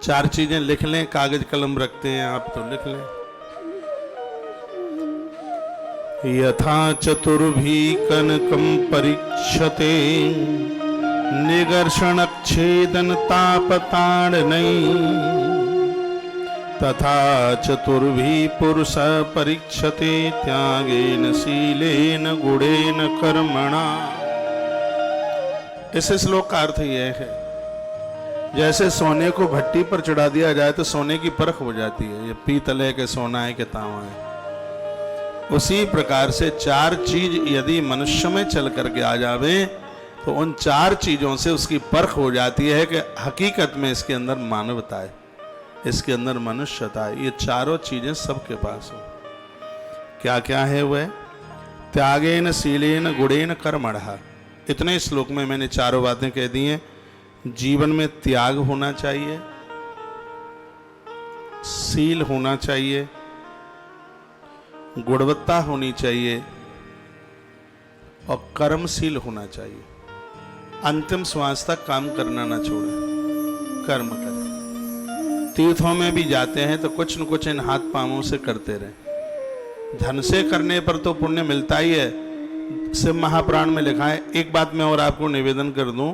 चार चीजें लिख लें, कागज कलम रखते हैं आप तो लिख लें। यथा चतुर्भी कनकम परीक्षते निगर्षणच्छेदन तापताड़नै तथा चतुर्भी पुरुष परीक्षते त्यागेन शीलेन गुणेन कर्मणा। इस श्लोक का अर्थ यह है, जैसे सोने को भट्टी पर चढ़ा दिया जाए तो सोने की परख हो जाती है, ये पीतल है कि सोना है कि तांबा है। उसी प्रकार से चार चीज यदि मनुष्य में चल करके आ जावे तो उन चार चीजों से उसकी परख हो जाती है कि हकीकत में इसके अंदर मानवता है, इसके अंदर मनुष्यता है। ये चारों चीजें सबके पास हो। क्या क्या है वह? त्यागेन शीलेन गुणेन कर्मणः। इतने श्लोक में मैंने चारों बातें कह दी हैं। जीवन में त्याग होना चाहिए, शील होना चाहिए, गुणवत्ता होनी चाहिए और कर्मशील होना चाहिए। अंतिम श्वास तक काम करना ना छोड़े, कर्म करें। तीर्थों में भी जाते हैं तो कुछ न कुछ इन हाथ पांवों से करते रहें। धन से करने पर तो पुण्य मिलता ही है, शिव महापुराण में लिखा है। एक बात मैं और आपको निवेदन कर दूं,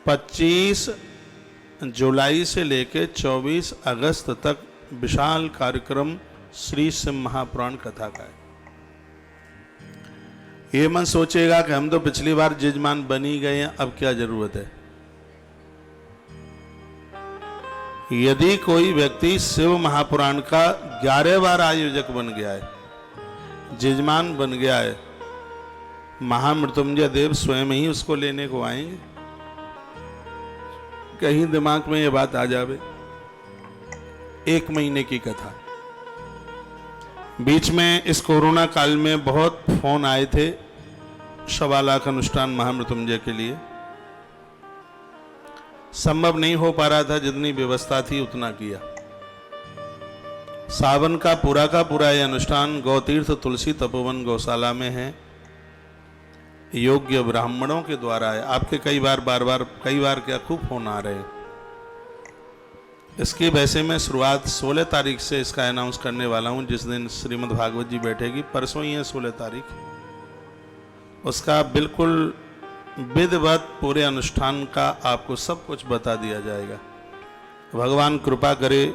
25 जुलाई से लेकर 24 अगस्त तक विशाल कार्यक्रम श्री शिव महापुराण कथा का है। ये मन सोचेगा कि हम तो पिछली बार जजमान बन ही गए हैं, अब क्या जरूरत है। यदि कोई व्यक्ति शिव महापुराण का 11 बार आयोजक बन गया है, जजमान बन गया है, महामृत्युंजय देव स्वयं ही उसको लेने को आएंगे। कहीं दिमाग में ये बात आ जावे। 1 महीने की कथा। बीच में इस कोरोना काल में बहुत फोन आए थे, 1.25 लाख अनुष्ठान महामृत्युंजय के लिए। संभव नहीं हो पा रहा था, जितनी व्यवस्था थी उतना किया। सावन का पूरा ये अनुष्ठान गौतीर्थ तुलसी तपोवन गौशाला में है, योग्य ब्राह्मणों के द्वारा है। आपके कई बार क्या खूब फोन आ रहे हैं। इसकी वैसे मैं शुरुआत 16 तारीख से इसका अनाउंस करने वाला हूं, जिस दिन श्रीमद् भागवत जी बैठेगी। परसों ही है 16 तारीख। उसका बिल्कुल विधिवत पूरे अनुष्ठान का आपको सब कुछ बता दिया जाएगा। भगवान कृपा करे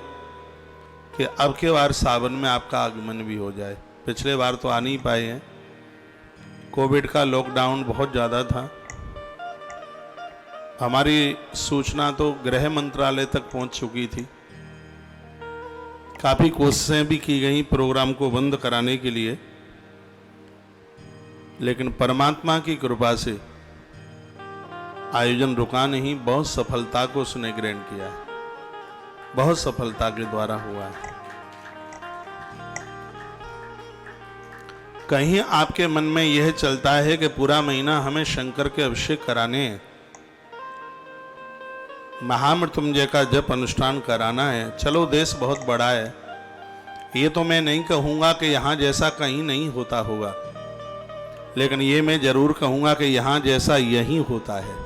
कि अब के बार सावन में आपका आगमन भी हो जाए। पिछले बार तो आ नहीं पाए हैं, कोविड का लॉकडाउन बहुत ज़्यादा था। हमारी सूचना तो गृह मंत्रालय तक पहुंच चुकी थी। काफ़ी कोशिशें भी की गई प्रोग्राम को बंद कराने के लिए, लेकिन परमात्मा की कृपा से आयोजन रुका नहीं, बहुत सफलता को उसने ग्रहण किया है, बहुत सफलता के द्वारा हुआ है। कहीं आपके मन में यह चलता है कि पूरा महीना हमें शंकर के अभिषेक कराने हैं, महामृत्युंजय का जप अनुष्ठान कराना है। चलो देश बहुत बड़ा है, ये तो मैं नहीं कहूँगा कि यहाँ जैसा कहीं नहीं होता होगा, लेकिन ये मैं जरूर कहूँगा कि यहाँ जैसा यहीं होता है।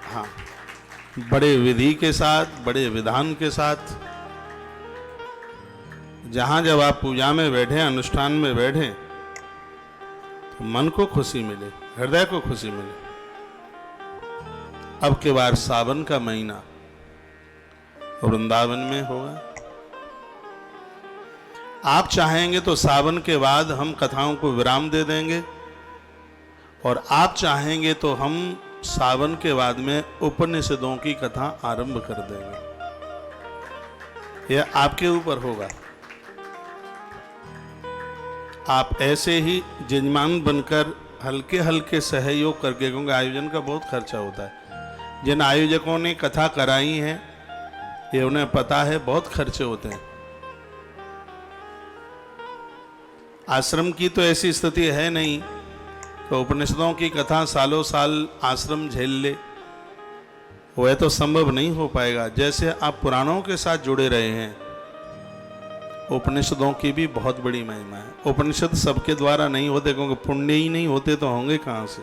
हाँ, बड़े विधि के साथ, बड़े विधान के साथ। जहाँ जब आप पूजा में बैठे, अनुष्ठान में बैठे, तो मन को खुशी मिले, हृदय को खुशी मिले। अब के बार सावन का महीना वृंदावन में होगा। आप चाहेंगे तो सावन के बाद हम कथाओं को विराम दे देंगे, और आप चाहेंगे तो हम सावन के बाद में उपनिषदों की कथा आरंभ कर देंगे। यह आपके ऊपर होगा। आप ऐसे ही जजमान बनकर हल्के हल्के सहयोग करके, क्योंकि आयोजन का बहुत खर्चा होता है। जिन आयोजकों ने कथा कराई है ये उन्हें पता है, बहुत खर्चे होते हैं। आश्रम की तो ऐसी स्थिति है नहीं तो उपनिषदों की कथा सालों साल आश्रम झेल ले, वह तो संभव नहीं हो पाएगा। जैसे आप पुराणों के साथ जुड़े रहे हैं, उपनिषदों की भी बहुत बड़ी महिमा है। उपनिषद सबके द्वारा नहीं होते, क्योंकि पुण्य ही नहीं होते तो होंगे कहां से।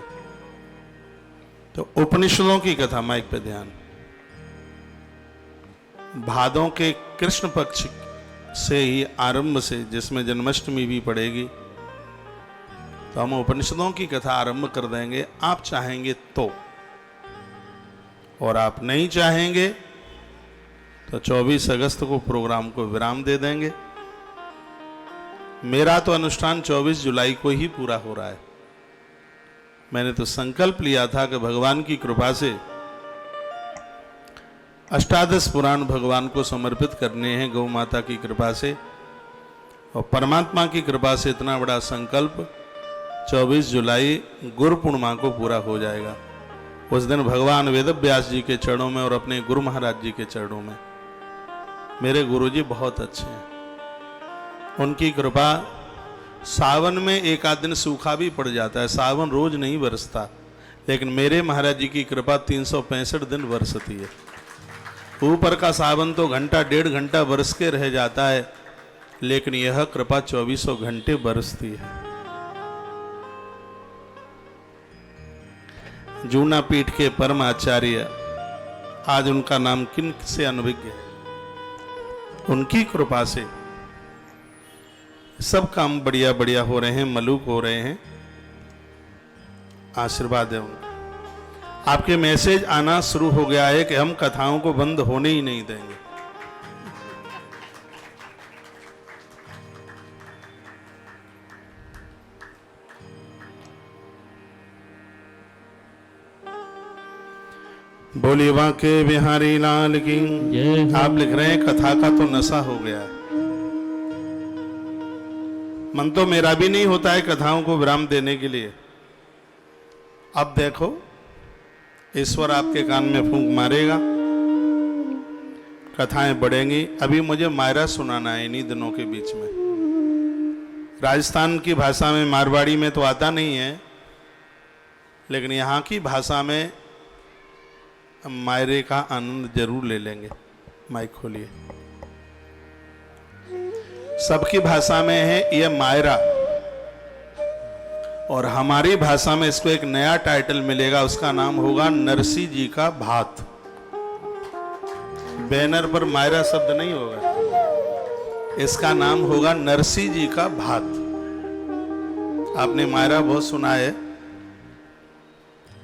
तो उपनिषदों की कथा, माइक पे ध्यान। भादों के कृष्ण पक्ष से ही आरंभ से, जिसमें जन्माष्टमी भी पड़ेगी, तो हम उपनिषदों की कथा आरंभ कर देंगे, आप चाहेंगे तो। और आप नहीं चाहेंगे तो 24 अगस्त को प्रोग्राम को विराम दे देंगे। मेरा तो अनुष्ठान 24 जुलाई को ही पूरा हो रहा है। मैंने तो संकल्प लिया था कि भगवान की कृपा से अष्टादश पुराण भगवान को समर्पित करने हैं, गौ माता की कृपा से और परमात्मा की कृपा से इतना बड़ा संकल्प 24 जुलाई गुरु पूर्णिमा को पूरा हो जाएगा। उस दिन भगवान वेदव्यास जी के चरणों में और अपने गुरु महाराज जी के चरणों में। मेरे गुरुजी बहुत अच्छे हैं, उनकी कृपा। सावन में एक आध दिन सूखा भी पड़ जाता है, सावन रोज नहीं बरसता, लेकिन मेरे महाराज जी की कृपा 365 दिन बरसती है। ऊपर का सावन तो घंटा डेढ़ घंटा बरस के रह जाता है, लेकिन यह कृपा 24 घंटे बरसती है। जूना पीठ के परम आचार्य, आज उनका नाम किन से अनभिज्ञ है, उनकी कृपा से सब काम बढ़िया बढ़िया हो रहे हैं, मलूक हो रहे हैं। आशीर्वाद है उनका। आपके मैसेज आना शुरू हो गया है कि हम कथाओं को बंद होने ही नहीं देंगे। बोलिए बांके बिहारी लाल की। आप लिख रहे हैं कथा का तो नशा हो गया है। मन तो मेरा भी नहीं होता है कथाओं को विराम देने के लिए। अब देखो, ईश्वर आपके कान में फूंक मारेगा, कथाएं बढ़ेंगी। अभी मुझे मायरा सुनाना है इन्हीं दिनों के बीच में। राजस्थान की भाषा में, मारवाड़ी में तो आता नहीं है, लेकिन यहाँ की भाषा में मायरे का आनंद जरूर ले लेंगे। माइक खोलिए। सबकी भाषा में है यह मायरा, और हमारी भाषा में इसको एक नया टाइटल मिलेगा, उसका नाम होगा नरसी जी का भात। बैनर पर मायरा शब्द नहीं होगा, इसका नाम होगा नरसी जी का भात। आपने मायरा बहुत सुना है,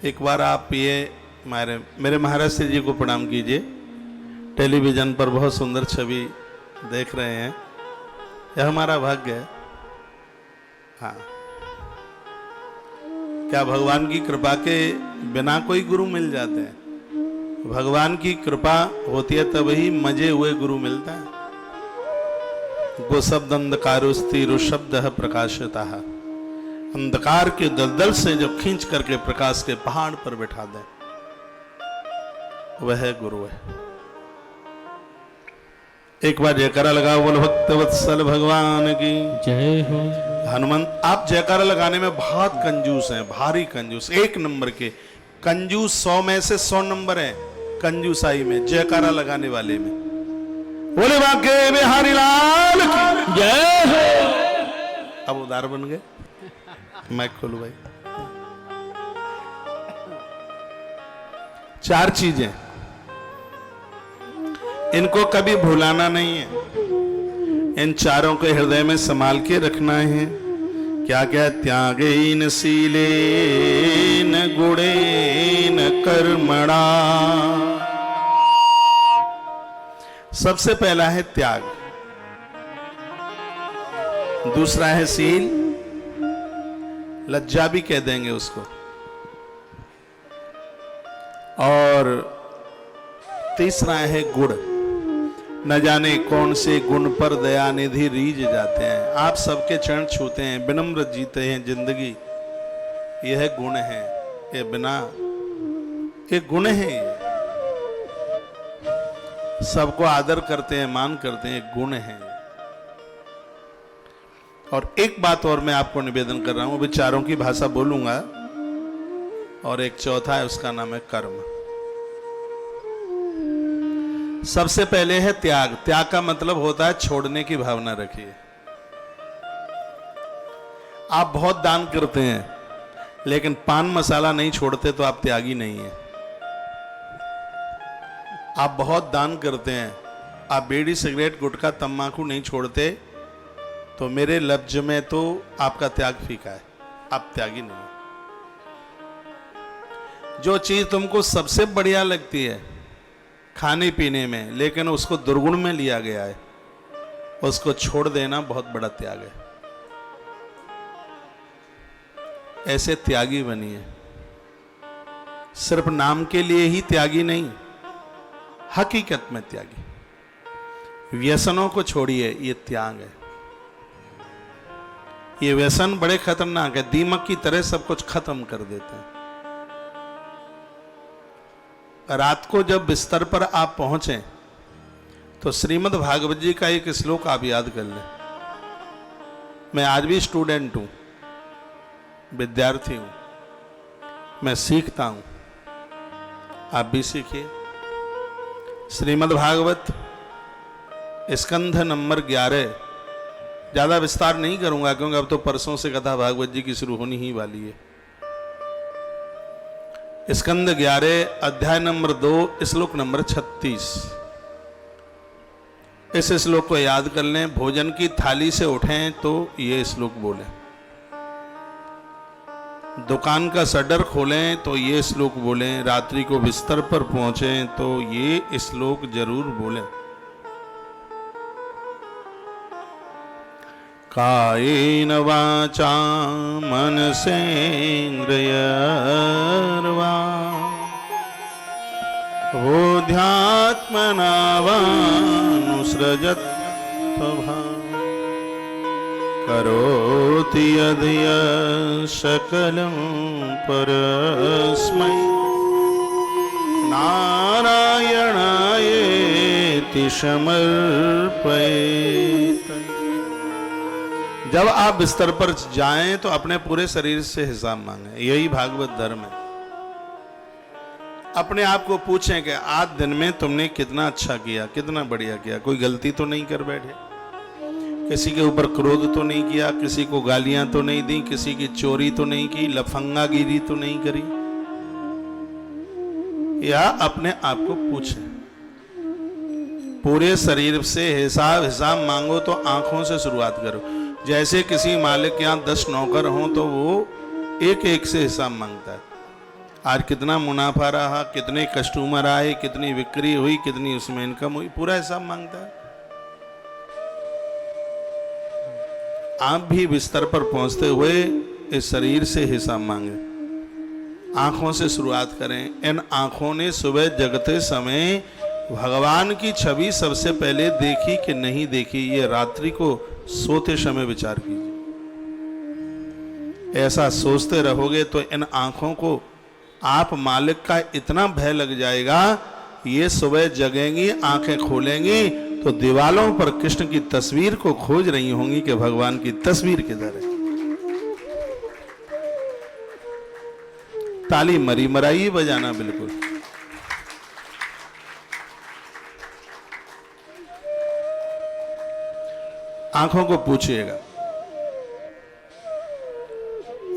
एक बार आप ये मायरे, मेरे महाराज श्री जी को प्रणाम कीजिए। टेलीविजन पर बहुत सुंदर छवि देख रहे हैं, यह हमारा भाग्य है। हाँ, क्या भगवान की कृपा के बिना कोई गुरु मिल जाते हैं? भगवान की कृपा होती है तब ही मजे हुए गुरु मिलता है। गो शब्द अंधकारोस्तिरु शब्द है प्रकाशता। अंधकार के दलदल से जो खींच करके प्रकाश के पहाड़ पर बैठा दे, वह गुरु है। एक बार जयकारा लगाओ, बोलो भक्त वत्सल भगवान की जय हो। हनुमंत, आप जयकारा लगाने में बहुत कंजूस हैं, भारी कंजूस, एक नंबर के कंजूस। 100 में से 100 नंबर है कंजूसाई में, जयकारा लगाने वाले में। बोले बांके बिहारी लाल की जय हो। अब उदार बन गए। माइक खोलो भाई। 4 चीजें, इनको कभी भुलाना नहीं है, इन चारों को हृदय में संभाल के रखना है। क्या क्या? त्यागेन शीलेन गुणेन कर्मणा। सबसे पहला है त्याग, दूसरा है शील, लज्जा भी कह देंगे उसको, और तीसरा है गुण। न जाने कौन से गुण पर दयानिधि रीझ जाते हैं। आप सबके चरण छूते हैं, विनम्र जीते हैं जिंदगी, यह गुण है। ये बिना, ये गुण है, ये सबको आदर करते हैं, मान करते हैं, गुण है। और एक बात और मैं आपको निवेदन कर रहा हूं, विचारों की भाषा बोलूंगा, और एक चौथा है, उसका नाम है कर्म। सबसे पहले है त्याग। त्याग का मतलब होता है छोड़ने की भावना रखिए। आप बहुत दान करते हैं, लेकिन पान मसाला नहीं छोड़ते तो आप त्यागी नहीं है। आप बहुत दान करते हैं, आप बीड़ी सिगरेट गुटखा तम्बाकू नहीं छोड़ते तो मेरे लफ्ज में तो आपका त्याग फीका है, आप त्यागी नहीं। जो चीज तुमको सबसे बढ़िया लगती है खाने पीने में, लेकिन उसको दुर्गुण में लिया गया है, उसको छोड़ देना बहुत बड़ा त्याग है। ऐसे त्यागी बनिए। सिर्फ नाम के लिए ही त्यागी नहीं, हकीकत में त्यागी। व्यसनों को छोड़िए, ये त्याग है। ये व्यसन बड़े खतरनाक है, दीमक की तरह सब कुछ खत्म कर देते हैं। रात को जब बिस्तर पर आप पहुंचे तो श्रीमद् भागवत जी का एक श्लोक आप याद कर लें। मैं आज भी स्टूडेंट हूं, विद्यार्थी हूं, मैं सीखता हूं, आप भी सीखिए। श्रीमद् भागवत स्कंध नंबर 11, ज्यादा विस्तार नहीं करूंगा क्योंकि अब तो परसों से कथा भागवत जी की शुरू होनी ही वाली है। स्कंद 11 अध्याय नंबर 2 श्लोक नंबर 36। इस श्लोक को याद कर लें। भोजन की थाली से उठें तो ये श्लोक बोलें, दुकान का शटर खोलें तो ये श्लोक बोलें, रात्रि को बिस्तर पर पहुंचें तो ये श्लोक जरूर बोलें। कायेन वाचा मनसेन्द्रियर्वा बोध्यात्मना वानुसृजत् करोति यद् सकलं परस्मै नारायणायेति समर्पयेत्। जब आप बिस्तर पर जाएं तो अपने पूरे शरीर से हिसाब मांगें, यही भागवत धर्म है। अपने आप को पूछें कि आज दिन में तुमने कितना अच्छा किया, कितना बढ़िया किया, कोई गलती तो नहीं कर बैठे, किसी के ऊपर क्रोध तो नहीं किया, किसी को गालियां तो नहीं दी, किसी की चोरी तो नहीं की, लफंगागिरी तो नहीं करी। या अपने आप को पूछें, पूरे शरीर से हिसाब मांगो तो आंखों से शुरुआत करो। जैसे किसी मालिक के यहाँ 10 नौकर हों तो वो एक एक से हिसाब मांगता है। आज कितना मुनाफा रहा, कितने कस्टमर आए, कितनी बिक्री हुई, कितनी उसमें इनकम हुई, पूरा हिसाब मांगता है। आप भी बिस्तर पर पहुंचते हुए इस शरीर से हिसाब मांगे, आंखों से शुरुआत करें। इन आंखों ने सुबह जगते समय भगवान की छवि सबसे पहले देखी कि नहीं देखी, ये रात्रि को सोते समय विचार कीजिए। ऐसा सोचते रहोगे तो इन आंखों को आप मालिक का इतना भय लग जाएगा, ये सुबह जगेंगी, आंखें खोलेंगी तो दीवालों पर कृष्ण की तस्वीर को खोज रही होंगी कि भगवान की तस्वीर किधर है। ताली मरी मराई बजाना बिल्कुल। आंखों को पूछिएगा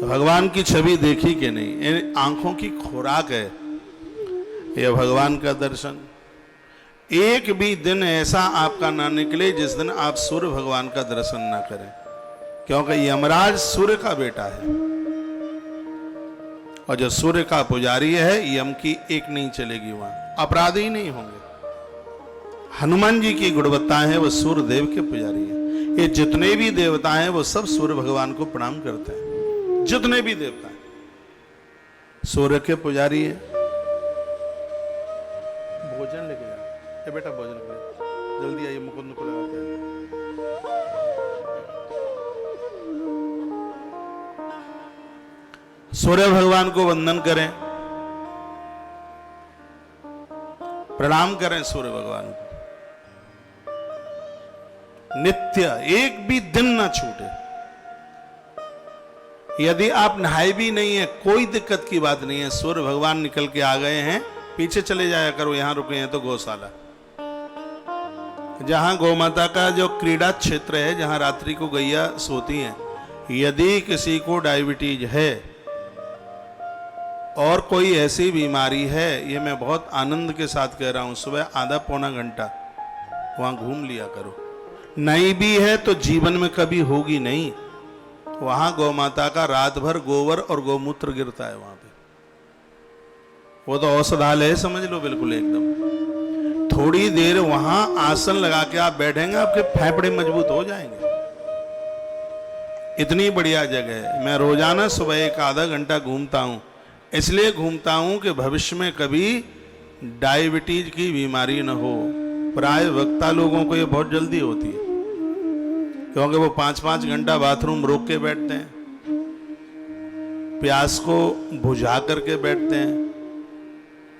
भगवान की छवि देखी कि नहीं। इन आंखों की खुराक है यह भगवान का दर्शन। एक भी दिन ऐसा आपका ना निकले जिस दिन आप सूर्य भगवान का दर्शन ना करें, क्योंकि यमराज सूर्य का बेटा है और जो सूर्य का पुजारी है यम की एक नहीं चलेगी, वहां अपराधी नहीं होंगे। हनुमान जी की गुणवत्ता है, वह सूर्य देव के पुजारी है। ये जितने भी देवता हैं वो सब सूर्य भगवान को प्रणाम करते हैं। जितने भी देवता हैं सूर्य के पुजारी है। भोजन लेके जा, ए बेटा भोजन ले, जल्दी आइए, मुकुंद को लगाते हैं। सूर्य भगवान को वंदन करें, प्रणाम करें सूर्य भगवान को। नित्य एक भी दिन ना छूटे। यदि आप नहाए भी नहीं है कोई दिक्कत की बात नहीं है, सूर्य भगवान निकल के आ गए हैं, पीछे चले जाया करो। यहां रुके हैं तो गौशाला, जहां गौ माता का जो क्रीड़ा क्षेत्र है, जहां रात्रि को गैया सोती हैं। यदि किसी को डायबिटीज है और कोई ऐसी बीमारी है, ये मैं बहुत आनंद के साथ कह रहा हूं, सुबह आधा पौना घंटा वहां घूम लिया करो। नहीं भी है तो जीवन में कभी होगी नहीं। वहां गौ माता का रात भर गोबर और गौमूत्र गिरता है वहां पे। वो तो औषधालय है, समझ लो, बिल्कुल एकदम। थोड़ी देर वहां आसन लगा के आप बैठेंगे, आपके फेफड़े मजबूत हो जाएंगे। इतनी बढ़िया जगह है। मैं रोजाना सुबह एक आधा घंटा घूमता हूं। इसलिए घूमता हूं कि भविष्य में कभी डायबिटीज की बीमारी न हो। प्राय वक्ता लोगों को ये बहुत जल्दी होती है, क्योंकि वो 5-5 घंटा बाथरूम रोक के बैठते हैं, प्यास को बुझा करके बैठते हैं,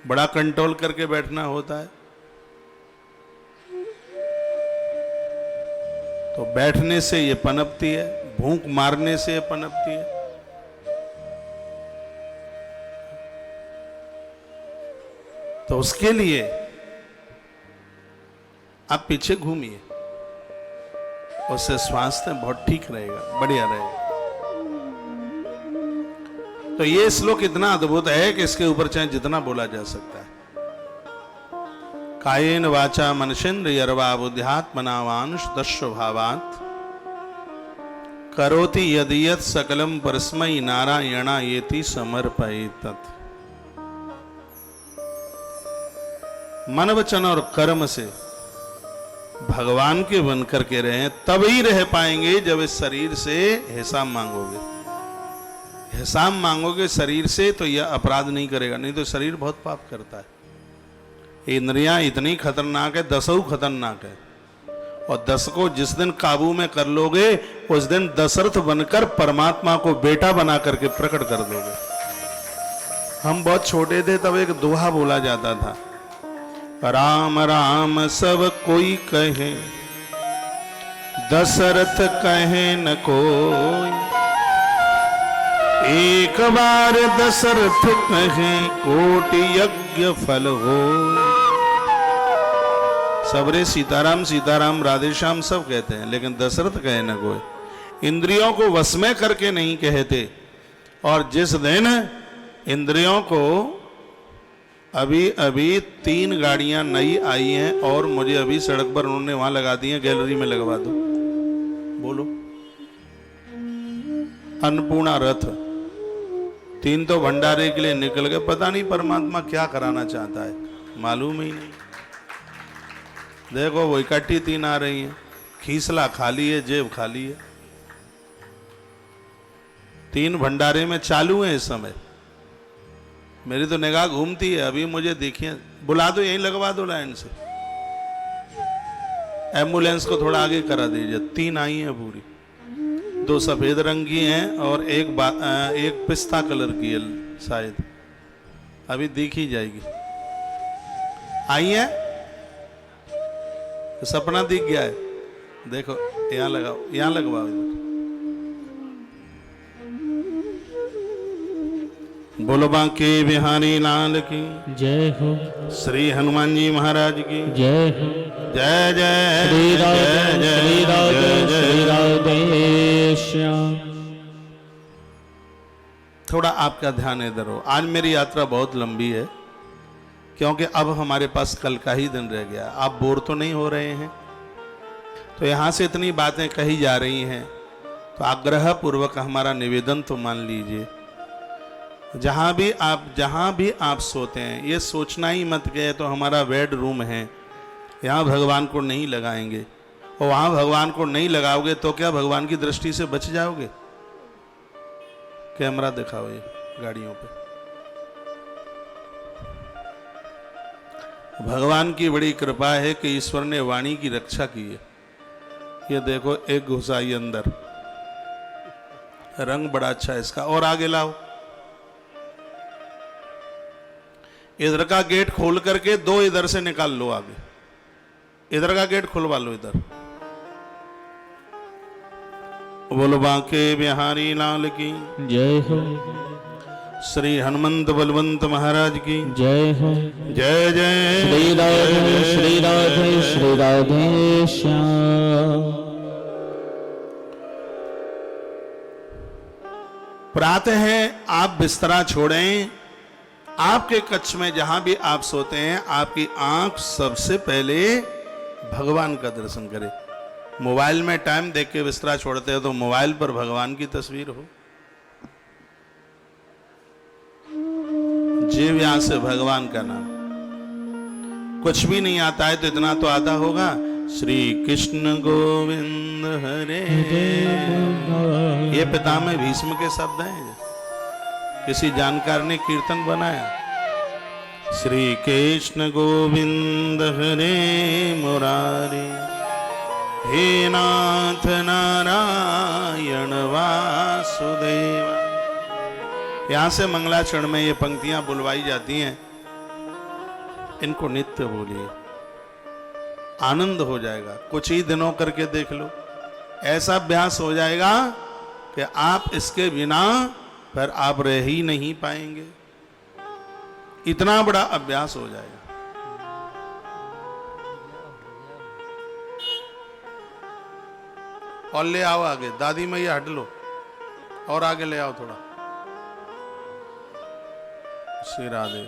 बड़ा कंट्रोल करके बैठना होता है। तो बैठने से ये पनपती है, भूख मारने से ये पनपती है। तो उसके लिए आप पीछे घूमिए, उससे स्वास्थ्य बहुत ठीक रहेगा, बढ़िया रहेगा। तो ये श्लोक इतना अद्भुत है कि इसके ऊपर चाहे जितना बोला जा सकता है। कायेन वाचा मनसेन्द्र यर्वा बुद्ध्यात्मना वांश दस्वभावात् करोति यदियत सकलम परस्मै नारायणायेति समर्पयेतत्। मन वचन और कर्म से भगवान के बन करके रहें, तभी रह पाएंगे जब इस शरीर से हिसाब मांगोगे। हिसाब मांगोगे शरीर से तो यह अपराध नहीं करेगा, नहीं तो शरीर बहुत पाप करता है। इंद्रियां इतनी खतरनाक है, 10 खतरनाक है। और 10 को जिस दिन काबू में कर लोगे, उस दिन दशरथ बनकर परमात्मा को बेटा बना करके प्रकट कर दोगे। हम बहुत छोटे थे तब एक दोहा बोला जाता था, राम राम सब कोई कहे, दशरथ कहे न कोई। एक बार दशरथ कहे, कोटि यज्ञ फल हो। सबरे सीताराम सीताराम राधे श्याम सब कहते हैं, लेकिन दशरथ कहे न कोई। इंद्रियों को वश में करके नहीं कहते। और जिस दिन इंद्रियों को अभी अभी 3 गाड़ियां नई आई हैं और मुझे अभी सड़क पर उन्होंने वहां लगा दी हैं, गैलरी में लगवा दो। बोलो, अन्नपूर्णा रथ 3 तो भंडारे के लिए निकल गए। पता नहीं परमात्मा क्या कराना चाहता है, मालूम ही नहीं। देखो वो इकट्ठी 3 आ रही हैं, खीसला खाली है, जेब खाली है। 3 भंडारे में चालू है इस समय। मेरी तो निगाह घूमती है, अभी मुझे देखिए, बुला दो, यहीं लगवा दो लाइन से। एम्बुलेंस को थोड़ा आगे करा दीजिए। 3 आई हैं पूरी, 2 सफेद रंग की हैं और एक पिस्ता कलर की है शायद, अभी देखी जाएगी। आई है, तो सपना दिख गया है। देखो यहाँ लगाओ, यहाँ लगवाओ इधर। बोलो बांके बिहारी लाल की जय हो। श्री हनुमान जी महाराज की जय हो। जय जय श्री राधे श्री राधे श्री राधे श्याम। थोड़ा आपका ध्यान इधर हो। आज मेरी यात्रा बहुत लंबी है, क्योंकि अब हमारे पास कल का ही दिन रह गया। आप बोर तो नहीं हो रहे हैं? तो यहाँ से इतनी बातें कही जा रही हैं, तो आग्रह पूर्वक हमारा निवेदन तो मान लीजिए, जहाँ भी आप सोते हैं, ये सोचना ही मत गए तो हमारा बेड रूम है, यहाँ भगवान को नहीं लगाएंगे। और वहाँ भगवान को नहीं लगाओगे तो क्या भगवान की दृष्टि से बच जाओगे? कैमरा दिखाओ ये गाड़ियों पे। भगवान की बड़ी कृपा है कि ईश्वर ने वाणी की रक्षा की है। ये देखो, एक घुसाई अंदर, रंग बड़ा अच्छा है इसका। और आगे लाओ, इधर का गेट खोल करके 2 इधर से निकाल लो आगे। इधर का गेट खुलवा लो इधर। बोलो बांके बिहारी लाल की जय हो। श्री हनुमंत बलवंत महाराज की जय हो। जय जय श्री राधे श्री राधे श्री राधे श्याम। प्रातः आप बिस्तरा छोड़ें, आपके कक्ष में जहां भी आप सोते हैं, आपकी आंख सबसे पहले भगवान का दर्शन करे। मोबाइल में टाइम देख के बिस्तरा छोड़ते हो तो मोबाइल पर भगवान की तस्वीर हो। जीव यहां से भगवान का नाम। कुछ भी नहीं आता है तो इतना तो आता होगा, श्री कृष्ण गोविंद हरे। ये पितामह भीष्म के शब्द हैं, किसी जानकार ने कीर्तन बनाया। श्री कृष्ण गोविंद हरे मुरारी, हे नाथ नारायण वासुदेव। यहां से मंगलाचरण में ये पंक्तियां बुलवाई जाती हैं, इनको नित्य बोलिए, आनंद हो जाएगा। कुछ ही दिनों करके देख लो, ऐसा अभ्यास हो जाएगा कि आप इसके बिना फिर आप रह ही नहीं पाएंगे। इतना बड़ा अभ्यास हो जाएगा। और ले आओ आगे, दादी मैया हट लो और आगे ले आओ थोड़ा। श्री राधे।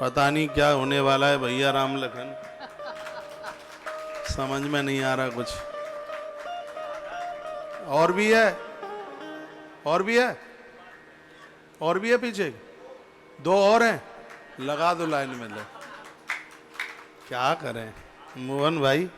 पता नहीं क्या होने वाला है भैया राम लखन, समझ में नहीं आ रहा कुछ। और भी है, और भी है, और भी है पीछे, दो और हैं, लगा दो लाइन में। ले क्या करें मोहन भाई।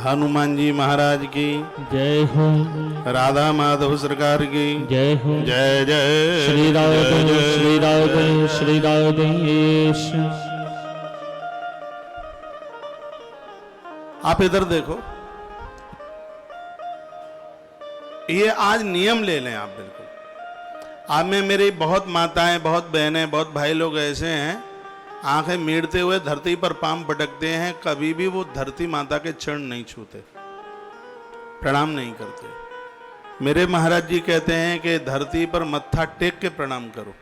हनुमान जी महाराज की जय हो, राधा माधव सरकार की जय हो। जय जय श्री राधे श्री राधे श्री राधेश। आप इधर देखो, ये आज नियम ले लें आप बिल्कुल। आप में मेरी बहुत माताएं, बहुत बहनें, बहुत भाई लोग ऐसे हैं, आंखें मीड़ते हुए धरती पर पांव पटकते हैं, कभी भी वो धरती माता के चरण नहीं छूते, प्रणाम नहीं करते। मेरे महाराज जी कहते हैं कि धरती पर मत्था टेक के प्रणाम करो।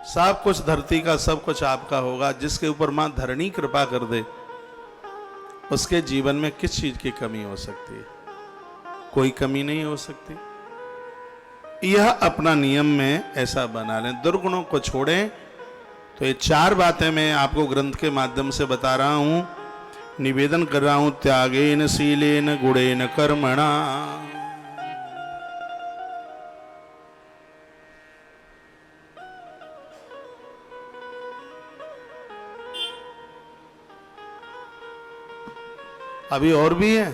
सब कुछ धरती का, सब कुछ आपका होगा। जिसके ऊपर मां धरणी कृपा कर दे, उसके जीवन में किस चीज की कमी हो सकती है? कोई कमी नहीं हो सकती। यह अपना नियम में ऐसा बना लें, दुर्गुणों को छोड़ें। तो ये चार बातें मैं आपको ग्रंथ के माध्यम से बता रहा हूं, निवेदन कर रहा हूं। त्यागेन शीलेन गुणेन कर्मणा। अभी और भी है?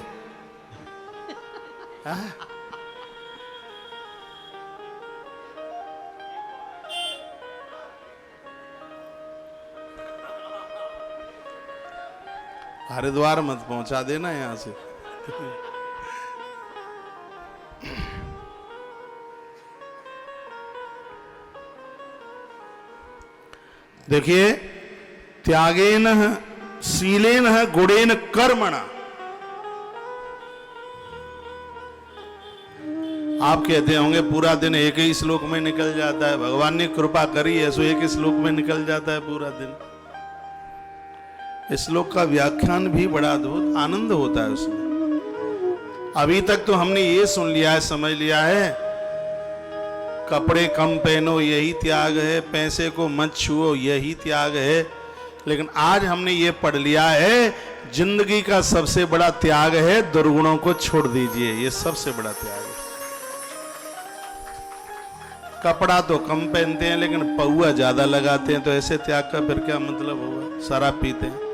हरिद्वार मत पहुंचा देना यहां से। देखिए, त्यागेन शीलेन गुणेन कर्मणा। आप कहते होंगे पूरा दिन एक ही श्लोक में निकल जाता है, भगवान ने कृपा करी है सो एक ही श्लोक में निकल जाता है पूरा दिन। इस श्लोक का व्याख्यान भी बड़ा अद्भुत, आनंद होता है उसमें। अभी तक तो हमने ये सुन लिया है, समझ लिया है, कपड़े कम पहनो यही त्याग है, पैसे को मत छुओ यही त्याग है। लेकिन आज हमने ये पढ़ लिया है, जिंदगी का सबसे बड़ा त्याग है दुर्गुणों को छोड़ दीजिए, ये सबसे बड़ा त्याग है। कपड़ा तो कम पहनते हैं लेकिन पौआ ज्यादा लगाते हैं, तो ऐसे त्याग का फिर क्या मतलब होगा? शराब पीते हैं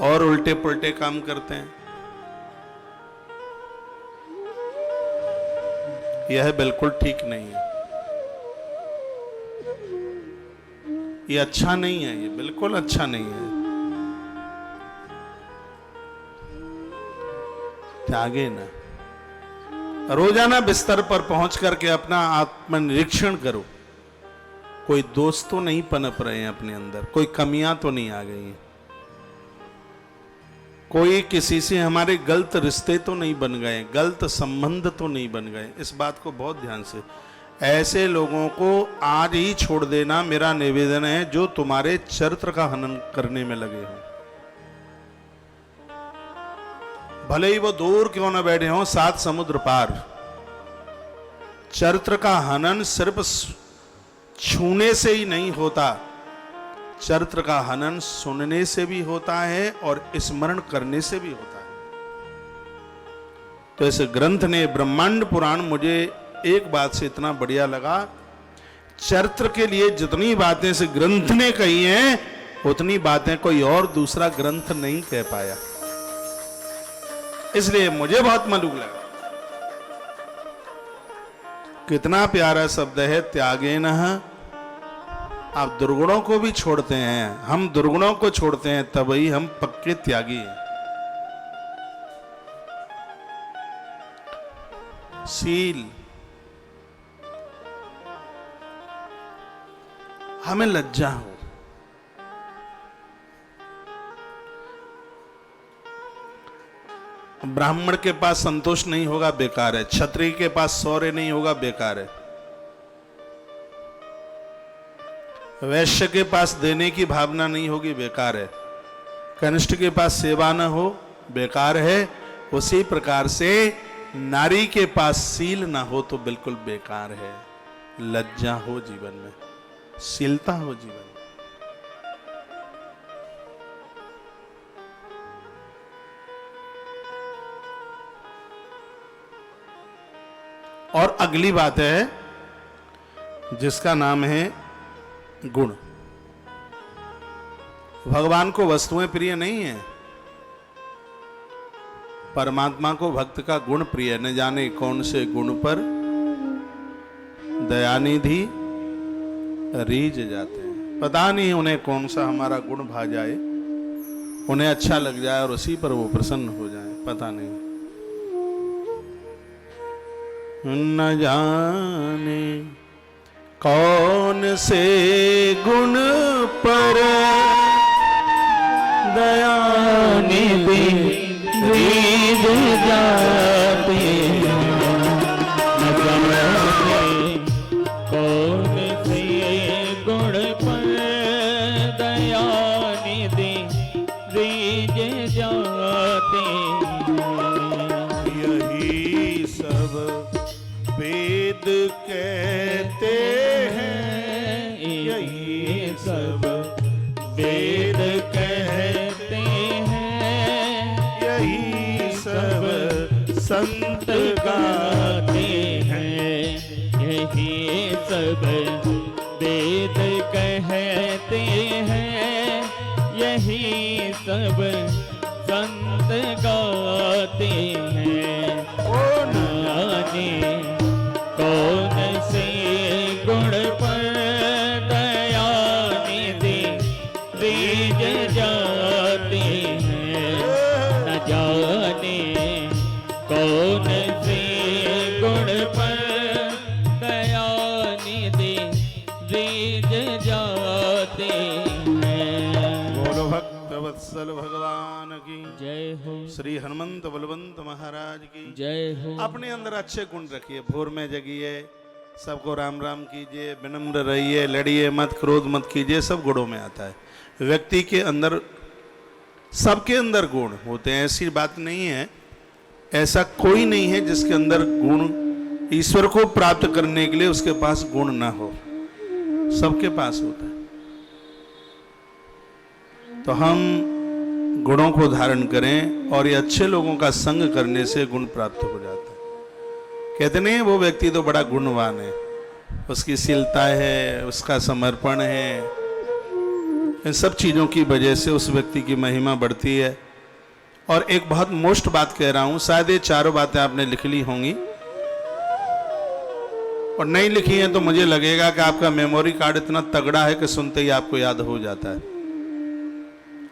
और उल्टे पुल्टे काम करते हैं। यह बिल्कुल ठीक नहीं है, ये अच्छा नहीं है, ये बिल्कुल अच्छा नहीं है। त्यागे ना। रोजाना बिस्तर पर पहुंच करके अपना आत्मनिरीक्षण करो। कोई दोस्त तो नहीं पनप रहे हैं अपने अंदर, कोई कमियां तो नहीं आ गई हैं, कोई किसी से हमारे गलत रिश्ते तो नहीं बन गए, गलत संबंध तो नहीं बन गए। इस बात को बहुत ध्यान से, ऐसे लोगों को आज ही छोड़ देना मेरा निवेदन है जो तुम्हारे चरित्र का हनन करने में लगे हो। भले ही वो दूर क्यों न बैठे हों, 7 समुद्र पार। चरित्र का हनन सिर्फ छूने से ही नहीं होता, चरित्र का हनन सुनने से भी होता है और स्मरण करने से भी होता है। तो इस ग्रंथ ने, ब्रह्मांड पुराण, मुझे एक बात से इतना बढ़िया लगा, चरित्र के लिए जितनी बातें इस ग्रंथ ने कही हैं उतनी बातें कोई और दूसरा ग्रंथ नहीं कह पाया। इसलिए मुझे बहुत मलूक लगा। कितना प्यारा शब्द है, त्यागेनः। आप दुर्गुणों को भी छोड़ते हैं, हम दुर्गुणों को छोड़ते हैं, तभी हम पक्के त्यागी हैं। सील, हमें लज्जा हो। ब्राह्मण के पास संतोष नहीं होगा, बेकार है। क्षत्रिय के पास शौर्य नहीं होगा, बेकार है। वैश्य के पास देने की भावना नहीं होगी, बेकार है। कनिष्ठ के पास सेवा न हो, बेकार है। उसी प्रकार से नारी के पास सील ना हो तो बिल्कुल बेकार है। लज्जा हो जीवन में, शीलता हो जीवन में। और अगली बात है जिसका नाम है गुण। भगवान को वस्तुएं प्रिय नहीं है, परमात्मा को भक्त का गुण प्रिय। न जाने कौन से गुण पर दयानिधि रीझ जाते हैं। पता नहीं उन्हें कौन सा हमारा गुण भा जाए, उन्हें अच्छा लग जाए और उसी पर वो प्रसन्न हो जाए, पता नहीं। न जाने कौन से गुण पर दयानिधि रीझ जाते हैं। न जाने कौन से गुण पर दयानिधि रीझ जाते हैं। यही सब वेद कहते हैं, यही सब वेद कहते हैं, यही सब संत गाते हैं, यही सब वेद कहते हैं, यही सब संत गाते हैं। ओ जाने कौन से गुण पर दयानिधि रीझ जाते हैं। न जाने कौन से गुण पर दयानिधि रीझ जाते हैं। बोलो भक्त वत्सल भगवान की जय हो, श्री हनुमंत बलवंत महाराज की जय हो। अपने अंदर अच्छे गुण रखिए, भोर में जगिए, सबको राम राम कीजिए, विनम्र रहिए, लड़िए मत, क्रोध मत कीजिए, सब गुणों में आता है। व्यक्ति के अंदर, सबके अंदर गुण होते हैं, ऐसी बात नहीं है। ऐसा कोई नहीं है जिसके अंदर गुण, ईश्वर को प्राप्त करने के लिए उसके पास गुण ना हो, सबके पास होता है। तो हम गुणों को धारण करें और ये अच्छे लोगों का संग करने से गुण प्राप्त हो जाता है। कहते नहीं वो व्यक्ति तो बड़ा गुणवान है, उसकी शीलता है, उसका समर्पण है, इन सब चीज़ों की वजह से उस व्यक्ति की महिमा बढ़ती है। और एक बहुत मोस्ट बात कह रहा हूँ, शायद ये चारों बातें आपने लिख ली होंगी, और नहीं लिखी हैं तो मुझे लगेगा कि आपका मेमोरी कार्ड इतना तगड़ा है कि सुनते ही आपको याद हो जाता है।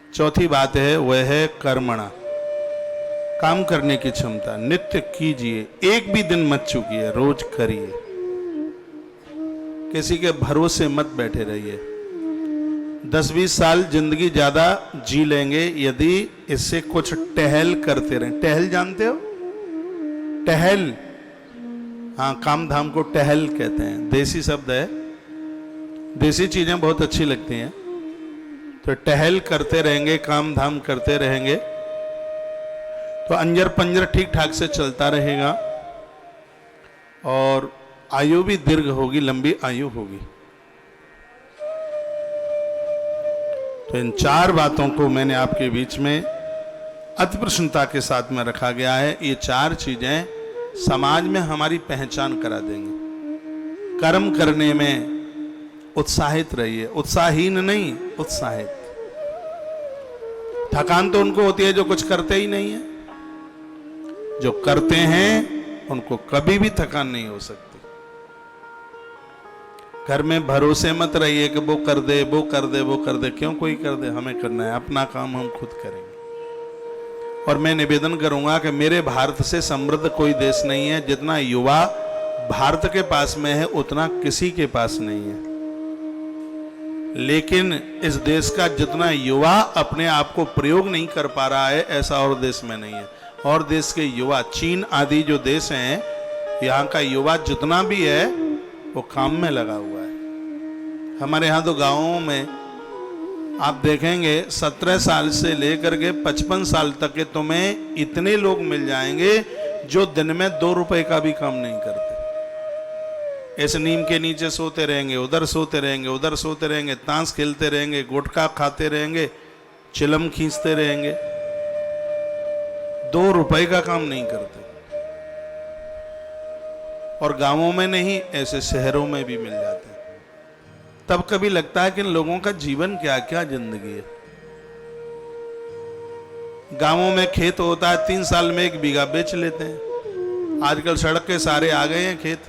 चौथी बात है वह है कर्मणा, काम करने की क्षमता। नित्य कीजिए, एक भी दिन मत चूकिए, रोज करिए। किसी के भरोसे मत बैठे रहिए। 10-20 साल जिंदगी ज्यादा जी लेंगे यदि इससे कुछ टहल करते रहें। टहल जानते हो? टहल, हाँ, काम धाम को टहल कहते हैं, देसी शब्द है। देसी चीजें बहुत अच्छी लगती हैं, तो टहल करते रहेंगे, काम धाम करते रहेंगे तो अंजर पंजर ठीक ठाक से चलता रहेगा और आयु भी दीर्घ होगी, लंबी आयु होगी। तो इन चार बातों को मैंने आपके बीच में अति प्रसन्नता के साथ में रखा गया है। ये चार चीजें समाज में हमारी पहचान करा देंगे। कर्म करने में उत्साहित रहिए, उत्साहीन नहीं, उत्साहित। थकान तो उनको होती है जो कुछ करते ही नहीं है, जो करते हैं उनको कभी भी थकान नहीं हो सकती। घर में भरोसे मत रहिए कि वो कर दे, वो कर दे, वो कर दे। क्यों कोई कर दे? हमें करना है, अपना काम हम खुद करेंगे। और मैं निवेदन करूंगा कि मेरे भारत से समृद्ध कोई देश नहीं है। जितना युवा भारत के पास में है उतना किसी के पास नहीं है। लेकिन इस देश का जितना युवा अपने आप को प्रयोग नहीं कर पा रहा है, ऐसा और देश में नहीं है। और देश के युवा, चीन आदि जो देश हैं, यहाँ का युवा जितना भी है वो काम में लगा हुआ है। हमारे यहाँ तो गाँवों में आप देखेंगे 17 साल से लेकर के 55 साल तक के तुम्हें इतने लोग मिल जाएंगे जो दिन में 2 रुपए का भी काम नहीं करते। इस नीम के नीचे सोते रहेंगे, उधर सोते रहेंगे, उधर सोते रहेंगे, ताश खेलते रहेंगे, गुटखा खाते रहेंगे, चिलम खींचते रहेंगे, 2 रुपए का काम नहीं करते। और गांवों में नहीं, ऐसे शहरों में भी मिल जाते हैं। तब कभी लगता है कि इन लोगों का जीवन क्या क्या जिंदगी है। गांवों में खेत होता है, 3 साल में 1 बीघा बेच लेते हैं। आजकल सड़क के सारे आ गए हैं खेत,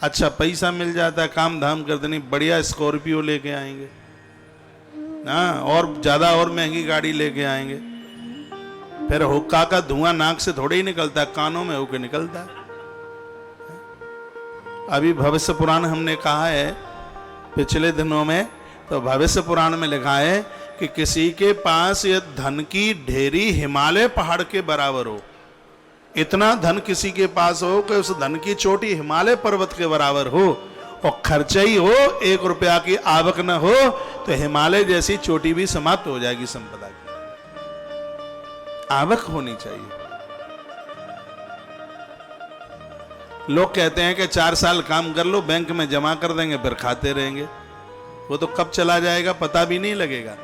अच्छा पैसा मिल जाता है, काम धाम करते नहीं, बढ़िया स्कॉर्पियो लेके आएंगे ना, और ज्यादा और महंगी गाड़ी लेके आएंगे। फिर हुक्का का धुआं नाक से थोड़े ही निकलता है, कानों में होके निकलता है। अभी भविष्य पुराण हमने कहा है पिछले दिनों में, तो भविष्य पुराण में लिखा है कि किसी के पास ये धन की ढेरी हिमालय पहाड़ के बराबर हो, इतना धन किसी के पास हो कि उस धन की चोटी हिमालय पर्वत के बराबर हो, और खर्चा ही हो, 1 रुपया की आवक न हो, तो हिमालय जैसी चोटी भी समाप्त हो जाएगी संपदा की। आवक होनी चाहिए। लोग कहते हैं कि 4 साल काम कर लो, बैंक में जमा कर देंगे, फिर खाते रहेंगे। वो तो कब चला जाएगा पता भी नहीं लगेगा।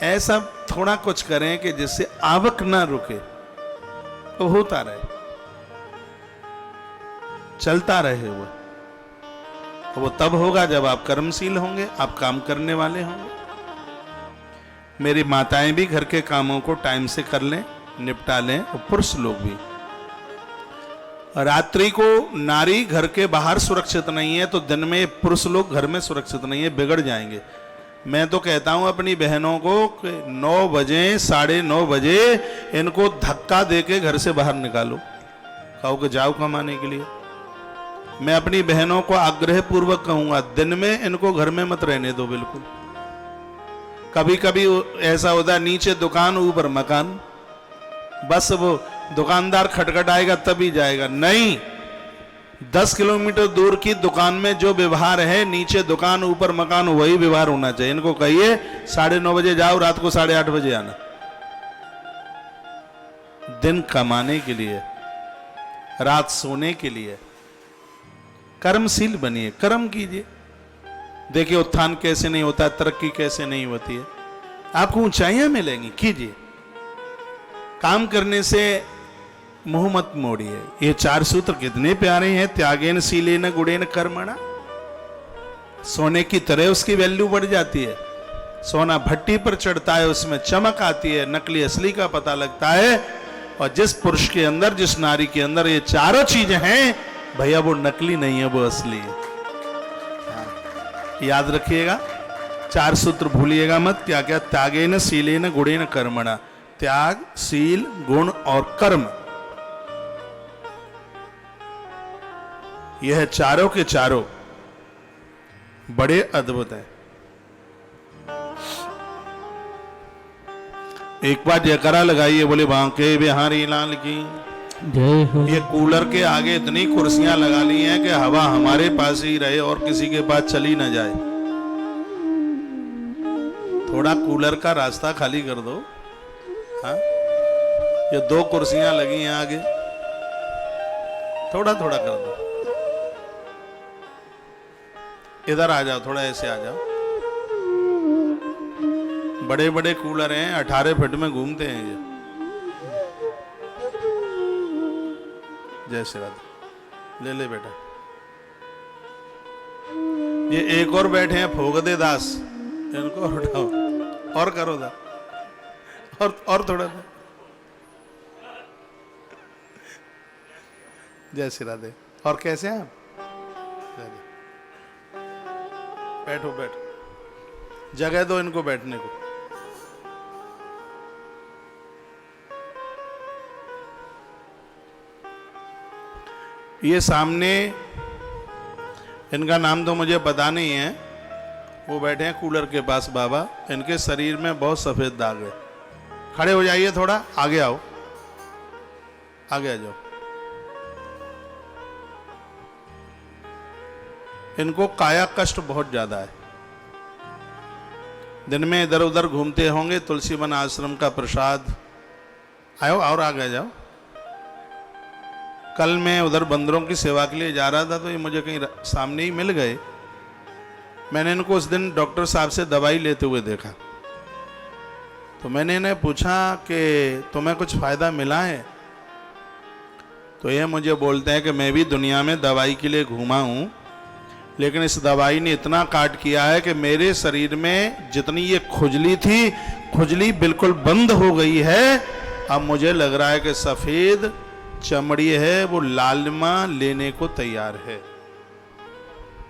ऐसा थोड़ा कुछ करें कि जिससे आवक ना रुके, तो होता रहे, चलता रहे। वो तब होगा जब आप कर्मशील होंगे, आप काम करने वाले होंगे। मेरी माताएं भी घर के कामों को टाइम से कर लें, निपटा लें, और पुरुष लोग भी। रात्रि को नारी घर के बाहर सुरक्षित नहीं है, तो दिन में पुरुष लोग घर में सुरक्षित नहीं है, बिगड़ जाएंगे। मैं तो कहता हूं अपनी बहनों को कि 9 बजे 9:30 बजे इनको धक्का देके घर से बाहर निकालो, कहो कि जाओ कमाने के लिए। मैं अपनी बहनों को आग्रह पूर्वक कहूंगा, दिन में इनको घर में मत रहने दो बिल्कुल। कभी कभी ऐसा होता है, नीचे दुकान ऊपर मकान, बस वो दुकानदार खटखटाएगा तभी जाएगा। नहीं, 10 किलोमीटर दूर की दुकान में जो व्यवहार है, नीचे दुकान ऊपर मकान, वही व्यवहार होना चाहिए। इनको कहिए 9:30 बजे जाओ, रात को 8:30 बजे आना। दिन कमाने के लिए, रात सोने के लिए। कर्मशील बनिए, कर्म कीजिए। देखिए उत्थान कैसे नहीं होता, तरक्की कैसे नहीं होती है, आपको ऊंचाइयां मिलेंगी। कीजिए, काम करने से मुंह मत मोड़िए। ये 4 सूत्र कितने प्यारे हैं। त्यागेन शीलेन गुणेन कर्मणा। सोने की तरह उसकी वैल्यू बढ़ जाती है। सोना भट्टी पर चढ़ता है, उसमें चमक आती है, नकली असली का पता लगता है। और जिस पुरुष के अंदर, जिस नारी के अंदर ये चारों चीजें हैं, भैया वो नकली नहीं है, वो असली है। याद रखिएगा, 4 सूत्र भूलिएगा मत। क्या क्या? त्यागेन शीलेन गुणेन कर्मणा। त्याग, शील, गुण और कर्म, यह चारों के चारों बड़े अद्भुत है। एक बार जयकारा लगाइए, बोले बांके बिहारी लाल की जय हो। ये कूलर के आगे इतनी कुर्सियां लगा ली हैं कि हवा हमारे पास ही रहे और किसी के पास चली ना जाए। थोड़ा कूलर का रास्ता खाली कर दो। हाँ, ये 2 कुर्सियां लगी हैं आगे, थोड़ा थोड़ा कर दो। इधर आ जाओ, थोड़ा ऐसे आ जाओ। बड़े बड़े कूलर हैं, 18 फीट में घूमते हैं ये। जय श्री राधे। ले ले बेटा। ये एक और बैठे हैं फोगदे दास, इनको उठाओ और करो दा, और थोड़ा दा। जय श्री राधे। और कैसे हैं आप? बैठो बैठो, जगह दो इनको बैठने को। ये सामने, इनका नाम तो मुझे पता नहीं है, वो बैठे हैं कूलर के पास बाबा। इनके शरीर में बहुत सफेद दाग है। खड़े हो जाइए, थोड़ा आगे आओ, आगे आ जाओ। इनको काया कष्ट बहुत ज्यादा है। दिन में इधर उधर घूमते होंगे। तुलसी वन आश्रम का प्रसाद, आओ और आगे जाओ। कल मैं उधर बंदरों की सेवा के लिए जा रहा था, तो ये मुझे कहीं सामने ही मिल गए। मैंने इनको उस दिन डॉक्टर साहब से दवाई लेते हुए देखा, तो मैंने इन्हें पूछा कि तुम्हें कुछ फायदा मिला है? तो ये मुझे बोलते हैं कि मैं भी दुनिया में दवाई के लिए घूमा हूं, लेकिन इस दवाई ने इतना काट किया है कि मेरे शरीर में जितनी ये खुजली थी, खुजली बिल्कुल बंद हो गई है। अब मुझे लग रहा है कि सफेद चमड़ी है वो लालिमा लेने को तैयार है।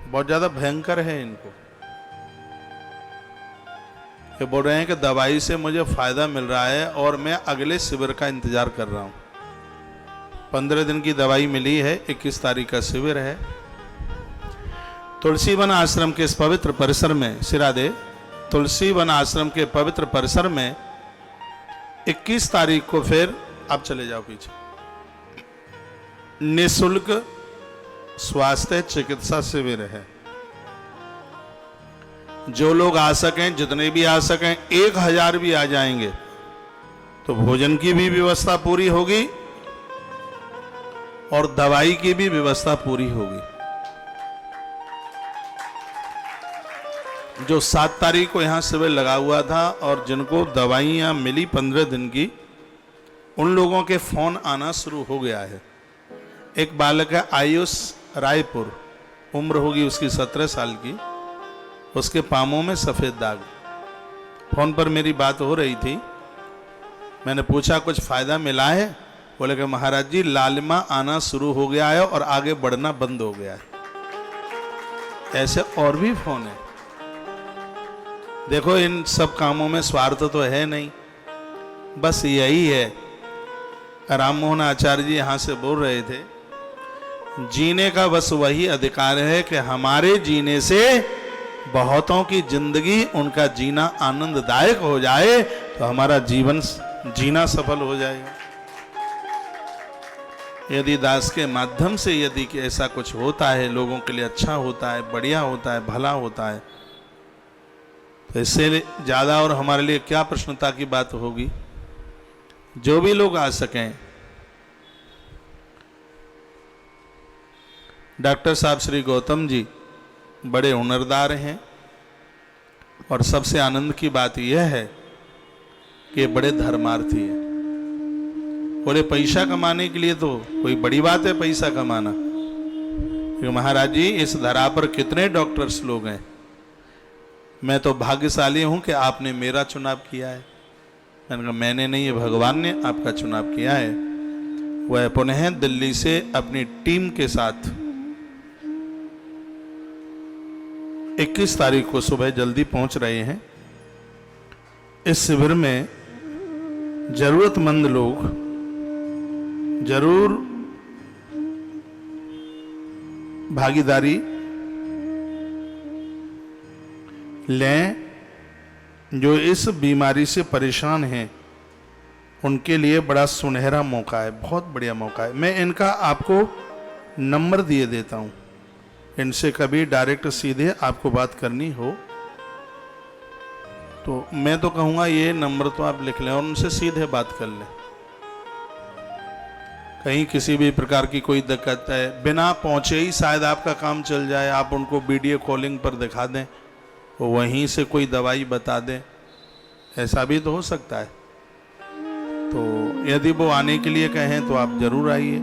बहुत ज्यादा भयंकर है इनको। ये बोल रहे हैं कि दवाई से मुझे फायदा मिल रहा है और मैं अगले शिविर का इंतजार कर रहा हूं। 15 दिन की दवाई मिली है, 21 तारीख का शिविर है। तुलसी वन आश्रम के इस पवित्र परिसर में, सिरादे तुलसी वन आश्रम के पवित्र परिसर में 21 तारीख को फिर, आप चले जाओ पीछे, निःशुल्क स्वास्थ्य चिकित्सा शिविर है। जो लोग आ सकें, जितने भी आ सकें, 1000 भी आ जाएंगे तो भोजन की भी व्यवस्था पूरी होगी और दवाई की भी व्यवस्था पूरी होगी। जो 7 तारीख को यहां शिविर लगा हुआ था और जिनको दवाइयां मिली 15 दिन की, उन लोगों के फोन आना शुरू हो गया है। एक बालक है आयुष रायपुर, उम्र होगी उसकी 17 साल की, उसके पामों में सफेद दाग। फोन पर मेरी बात हो रही थी, मैंने पूछा कुछ फायदा मिला है? बोले कि महाराज जी लालिमा आना शुरू हो गया है और आगे बढ़ना बंद हो गया है। ऐसे और भी फोन है। देखो इन सब कामों में स्वार्थ तो है नहीं, बस यही है। राम मोहन आचार्य जी यहां से बोल रहे थे, जीने का बस वही अधिकार है कि हमारे जीने से बहुतों की जिंदगी, उनका जीना आनंददायक हो जाए तो हमारा जीवन जीना सफल हो जाएगा। यदि दास के माध्यम से यदि कि ऐसा कुछ होता है, लोगों के लिए अच्छा होता है, बढ़िया होता है, भला होता है, तो इससे ज्यादा और हमारे लिए क्या प्रश्नता की बात होगी। जो भी लोग आ सकें। डॉक्टर साहब श्री गौतम जी बड़े हुनरदार हैं और सबसे आनंद की बात यह है कि बड़े धर्मार्थी हैं। बोले पैसा कमाने के लिए तो कोई बड़ी बात है पैसा कमाना, क्योंकि महाराज जी इस धरा पर कितने डॉक्टर्स लोग हैं, मैं तो भाग्यशाली हूं कि आपने मेरा चुनाव किया है। मैंने कहा मैंने नहीं, ये भगवान ने आपका चुनाव किया है। वह पुनः दिल्ली से अपनी टीम के साथ 21 तारीख को सुबह जल्दी पहुंच रहे हैं। इस शिविर में जरूरतमंद लोग जरूर भागीदारी लें। जो इस बीमारी से परेशान हैं उनके लिए बड़ा सुनहरा मौका है, बहुत बढ़िया मौका है। मैं इनका आपको नंबर दिए देता हूं, इनसे कभी डायरेक्ट सीधे आपको बात करनी हो तो मैं तो कहूँगा ये नंबर तो आप लिख लें और उनसे सीधे बात कर लें। कहीं किसी भी प्रकार की कोई दिक्कत है, बिना पहुंचे ही शायद आपका काम चल जाए, आप उनको वीडियो कॉलिंग पर दिखा दें, वो वहीं से कोई दवाई बता दें, ऐसा भी तो हो सकता है। तो यदि वो आने के लिए कहें तो आप जरूर आइए,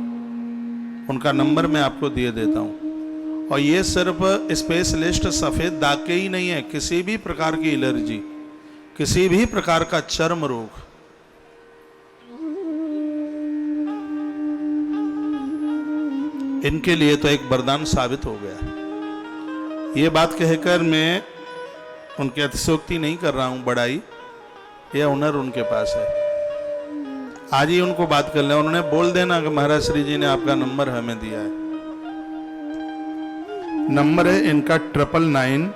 उनका नंबर मैं आपको दिए देता हूँ। और ये सिर्फ स्पेशलिस्ट सफ़ेद दाग के ही नहीं है, किसी भी प्रकार की एलर्जी, किसी भी प्रकार का चर्म रोग, इनके लिए तो एक वरदान साबित हो गया। ये बात कहकर मैं उनकी अतिशयोक्ति नहीं कर रहा हूं, बड़ाई, ये हुनर उनके पास है। आज ही उनको बात कर लें, उन्होंने बोल देना कि महाराज श्री जी ने आपका नंबर हमें दिया है। नंबर है इनका 999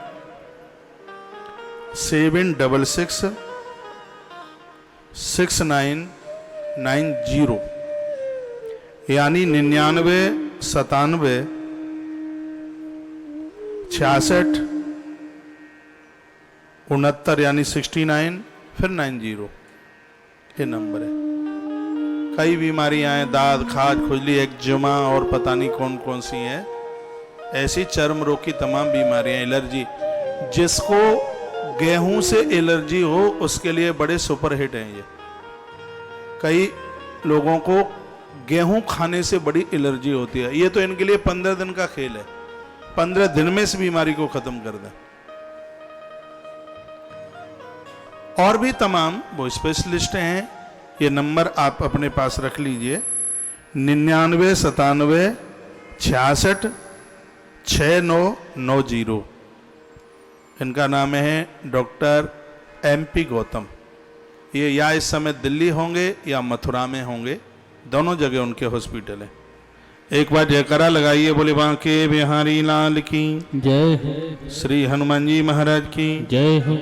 766 6990, यानी 99 97 66 69 यानी 69 फिर 90, ये नंबर है। कई बीमारियां हैं, दाद, खाज, खुजली, एक्जिमा और पता नहीं कौन कौन सी हैं, ऐसी चर्म रोग की तमाम बीमारियां, एलर्जी, जिसको गेहूं से एलर्जी हो उसके लिए बड़े सुपरहिट हैं ये। कई लोगों को गेहूं खाने से बड़ी एलर्जी होती है, ये तो इनके लिए 15 दिन का खेल है, 15 दिन में इस बीमारी को खत्म कर दें। और भी तमाम वो स्पेशलिस्ट हैं, ये नंबर आप अपने पास रख लीजिए, 99 97 66 6990। इनका नाम है डॉक्टर MP गौतम। ये या इस समय दिल्ली होंगे या मथुरा में होंगे, दोनों जगह उनके हॉस्पिटल हैं। एक बार जयकारा लगाइए, बोले बांके बिहारी लाल की जय हो, श्री हनुमान जी महाराज की जय हो,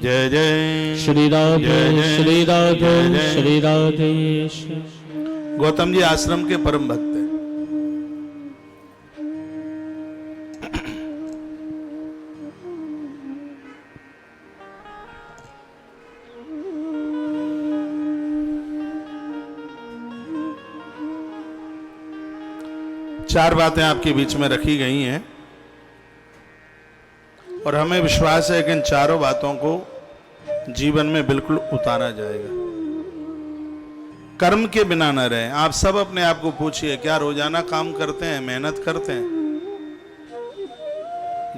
जय जय श्री राधे जय जय, श्री राधे जय जय। श्री राधे। गौतम जी आश्रम के परम भक्त हैं। चार बातें आपके बीच में रखी गई हैं और हमें विश्वास है कि इन चारों बातों को जीवन में बिल्कुल उतारा जाएगा। कर्म के बिना न रहें। आप सब अपने आप को पूछिए, क्या रोजाना काम करते हैं, मेहनत करते हैं?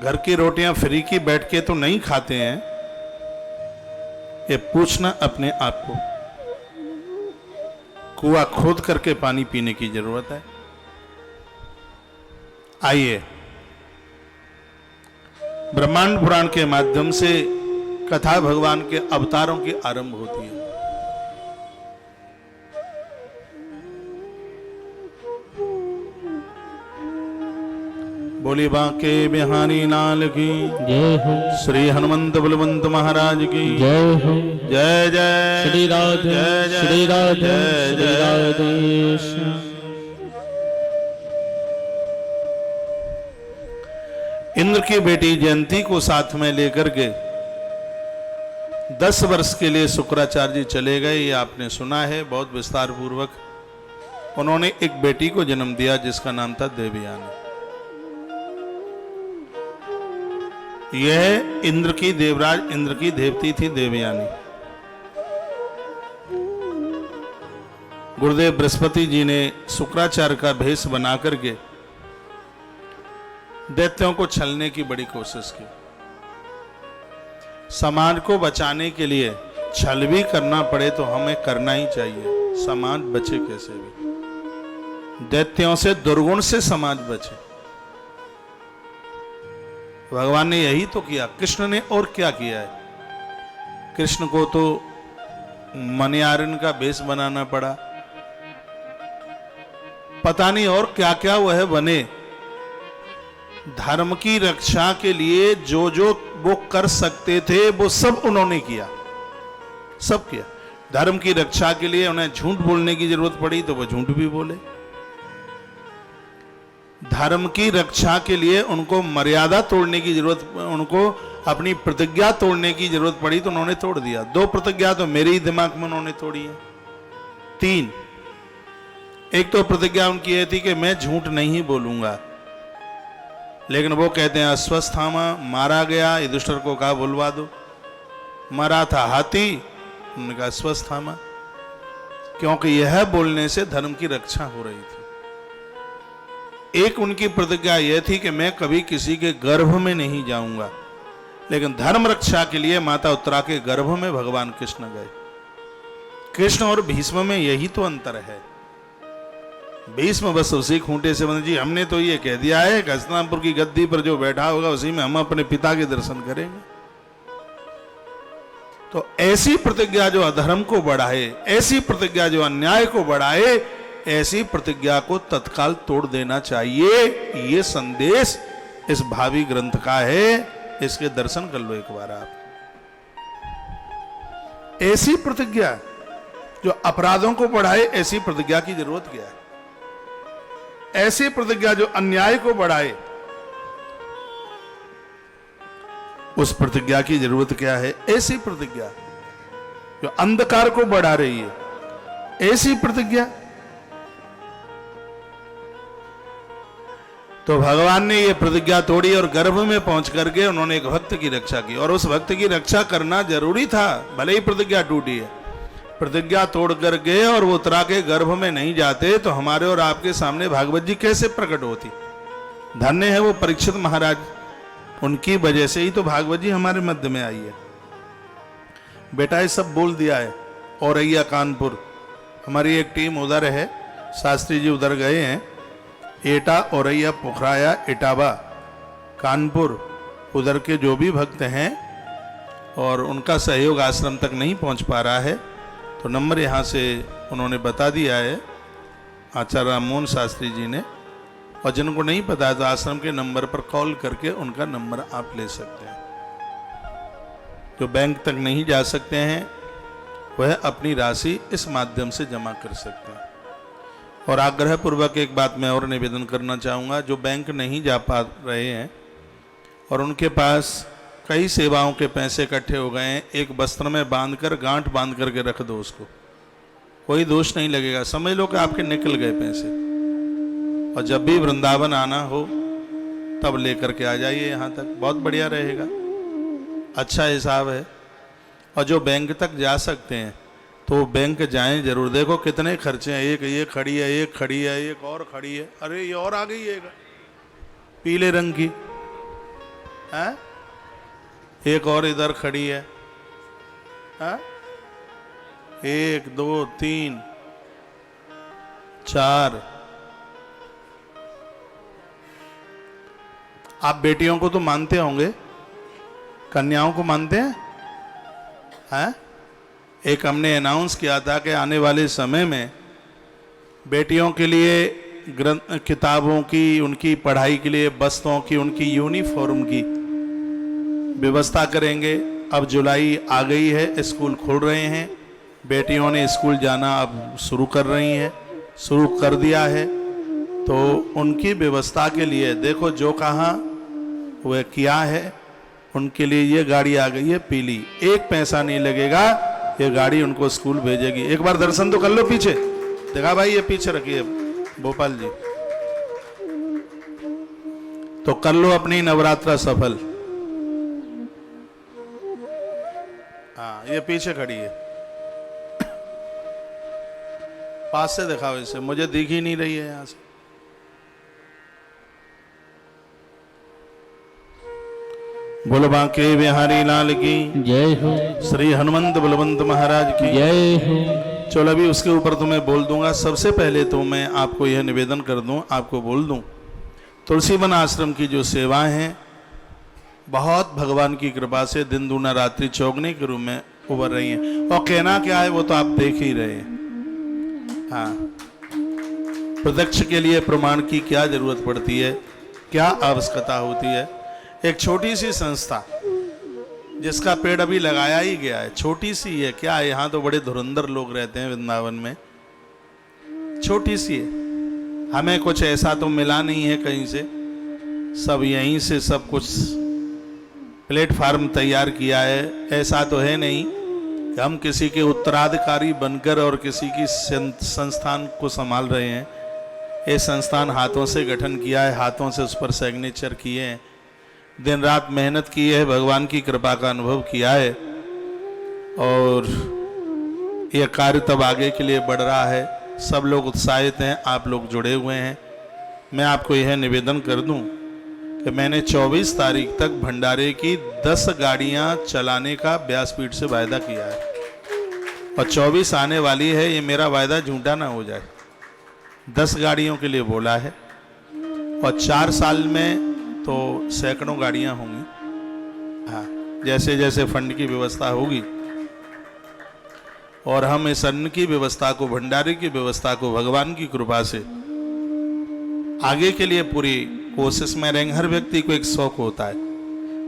घर की रोटियां फ्री की बैठ के तो नहीं खाते हैं, ये पूछना अपने आप को। कुआं खोद करके पानी पीने की जरूरत है। आइए, ब्रह्मांड पुराण के माध्यम से कथा भगवान के अवतारों की आरंभ होती है। बोली बांके बिहारी लाल की जय हो, श्री हनुमंत बलवंत महाराज की जय हो, जय जय श्री राधे जय जय, श्री राधे जय श्री जय। राधे। इंद्र की बेटी जयंती को साथ में लेकर के 10 वर्ष के लिए शुक्राचार्य जी चले गए। ये आपने सुना है बहुत विस्तार पूर्वक। उन्होंने एक बेटी को जन्म दिया जिसका नाम था देवयानी। यह इंद्र की देवराज इंद्र की देवती थी देवयानी। गुरुदेव बृहस्पति जी ने शुक्राचार्य का भेष बना करके दैत्यों को छलने की बड़ी कोशिश की। समाज को बचाने के लिए छल भी करना पड़े तो हमें करना ही चाहिए। समाज बचे कैसे भी, दैत्यों से, दुर्गुण से समाज बचे। भगवान ने यही तो किया। कृष्ण ने और क्या किया है? कृष्ण को तो मनियारिन का भेष बनाना पड़ा, पता नहीं और क्या क्या वह बने। धर्म की रक्षा के लिए जो जो वो कर सकते थे वो सब उन्होंने किया, सब किया। धर्म की रक्षा के लिए उन्हें झूठ बोलने की जरूरत पड़ी तो वो झूठ भी बोले। धर्म की रक्षा के लिए उनको मर्यादा तोड़ने की जरूरत, उनको अपनी प्रतिज्ञा तोड़ने की जरूरत पड़ी तो उन्होंने तोड़ दिया। 2 प्रतिज्ञा तो मेरे ही दिमाग में उन्होंने तोड़ी है। 3 एक तो प्रतिज्ञा उनकी ये थी कि मैं झूठ नहीं बोलूंगा, लेकिन वो कहते हैं अश्वस्थामा मारा गया, युधिष्ठिर को कहा बुलवा दो। मरा था हाथी, उन्होंने कहा अश्वस्थामा, क्योंकि यह बोलने से धर्म की रक्षा हो रही थी। एक उनकी प्रतिज्ञा यह थी कि मैं कभी किसी के गर्भ में नहीं जाऊंगा, लेकिन धर्म रक्षा के लिए माता उत्तरा के गर्भ में भगवान कृष्ण गए। कृष्ण और भीष्म में यही तो अंतर है। भीष्म बस उसी खूंटे से बंधे, जी हमने तो ये कह दिया है कि हस्तिनापुर की गद्दी पर जो बैठा होगा उसी में हम अपने पिता के दर्शन करेंगे। तो ऐसी प्रतिज्ञा जो अधर्म को बढ़ाए, ऐसी प्रतिज्ञा जो अन्याय को बढ़ाए, ऐसी प्रतिज्ञा को तत्काल तोड़ देना चाहिए। ये संदेश इस भावी ग्रंथ का है, इसके दर्शन कर लो एक बार आप। ऐसी प्रतिज्ञा जो अपराधों को बढ़ाए, ऐसी प्रतिज्ञा की जरूरत क्या है? ऐसी प्रतिज्ञा जो अन्याय को बढ़ाए, उस प्रतिज्ञा की जरूरत क्या है? ऐसी प्रतिज्ञा जो अंधकार को बढ़ा रही है, ऐसी प्रतिज्ञा। तो भगवान ने ये प्रतिज्ञा तोड़ी और गर्भ में पहुंच करके उन्होंने एक भक्त की रक्षा की, और उस भक्त की रक्षा करना जरूरी था, भले ही प्रतिज्ञा टूटी है। प्रतिज्ञा तोड़ कर गए और वो उत्तरा के गर्भ में नहीं जाते तो हमारे और आपके सामने भागवत जी कैसे प्रकट होती? धन्य है वो परीक्षित महाराज, उनकी वजह से ही तो भागवत जी हमारे मध्य में आई है। बेटा ये सब बोल दिया है। औरैया कानपुर, हमारी एक टीम उधर है, शास्त्री जी उधर गए हैं। एटा, औरैया, पोखराया, इटावा, कानपुर, उधर के जो भी भक्त हैं और उनका सहयोग आश्रम तक नहीं पहुंच पा रहा है, तो नंबर यहाँ से उन्होंने बता दिया है आचार्य राममोहन शास्त्री जी ने, और जिनको नहीं पता है तो आश्रम के नंबर पर कॉल करके उनका नंबर आप ले सकते हैं। जो बैंक तक नहीं जा सकते हैं वह अपनी राशि इस माध्यम से जमा कर सकते हैं। और आग्रह पूर्वक एक बात मैं और निवेदन करना चाहूँगा, जो बैंक नहीं जा पा रहे हैं और उनके पास कई सेवाओं के पैसे इकट्ठे हो गए हैं, एक वस्त्र में बांधकर गांठ बांध करके रख दो उसको, कोई दोष नहीं लगेगा। समझ लो कि आपके निकल गए पैसे, और जब भी वृंदावन आना हो तब लेकर के आ जाइए यहाँ तक, बहुत बढ़िया रहेगा, अच्छा हिसाब है। और जो बैंक तक जा सकते हैं तो बैंक जाएं जरूर। देखो कितने खर्चे हैं, एक ये खड़ी है, एक खड़ी है, एक और खड़ी है, अरे ये और आ गई है पीले रंग की है, एक और इधर खड़ी है, 1 2 3 4। आप बेटियों को तो मानते होंगे, कन्याओं को मानते हैं? एक हमने अनाउंस किया था कि आने वाले समय में बेटियों के लिए किताबों की, उनकी पढ़ाई के लिए वस्त्रों की, उनकी यूनिफॉर्म की व्यवस्था करेंगे। अब जुलाई आ गई है, स्कूल खुल रहे हैं, बेटियों ने स्कूल जाना अब शुरू कर रही हैं, शुरू कर दिया है, तो उनकी व्यवस्था के लिए देखो जो कहा वह किया है। उनके लिए ये गाड़ी आ गई है पीली, एक पैसा नहीं लगेगा, ये गाड़ी उनको स्कूल भेजेगी। एक बार दर्शन तो कर लो पीछे, देखा भाई ये पीछे रखिए भोपाल जी, तो कर लो अपनी नवरात्रा सफल। हाँ ये पीछे खड़ी है, पास से दिखाओ इसे, मुझे दिख ही नहीं रही है यहां से। बोलो बांके बिहारी लाल की जय हो, श्री हनुमंत बलवंत महाराज की जय हो। चलो अभी उसके ऊपर तो मैं बोल दूंगा। सबसे पहले तो मैं आपको यह निवेदन कर दूं, आपको बोल दूं, तुलसी वन आश्रम की जो सेवाएं हैं बहुत भगवान की कृपा से दिन दूना रात्रि चौगने के रूप में उभर रही हैं। और कहना क्या है वो तो आप देख ही रहे हैं। हाँ, प्रत्यक्ष के लिए प्रमाण की क्या जरूरत पड़ती है, क्या आवश्यकता होती है। एक छोटी सी संस्था जिसका पेड़ अभी लगाया ही गया है, छोटी सी है क्या, यहाँ तो बड़े धुरंधर लोग रहते हैं वृंदावन में, छोटी सी है, हमें कुछ ऐसा तो मिला नहीं है कहीं से, सब यहीं से सब कुछ प्लेटफार्म तैयार किया है, ऐसा तो है नहीं कि हम किसी के उत्तराधिकारी बनकर और किसी की संस्थान को संभाल रहे हैं। ये संस्थान हाथों से गठन किया है, हाथों से उस पर सिग्नेचर किए हैं, दिन रात मेहनत की है, भगवान की कृपा का अनुभव किया है और यह कार्य तब आगे के लिए बढ़ रहा है। सब लोग उत्साहित हैं, आप लोग जुड़े हुए हैं। मैं आपको यह निवेदन कर दूं कि मैंने 24 तारीख तक भंडारे की 10 गाड़ियां चलाने का व्यासपीठ से वायदा किया है और 24 आने वाली है। ये मेरा वायदा झूठा ना हो जाए। 10 गाड़ियों के लिए बोला है और 4 साल में तो सैकड़ों गाड़ियां होंगी। हाँ, जैसे जैसे फंड की व्यवस्था होगी और हम इस अन्न की व्यवस्था को, भंडारे की व्यवस्था को भगवान की कृपा से आगे के लिए पूरी कोशिश में रहेंगे। हर व्यक्ति को एक शौक होता है,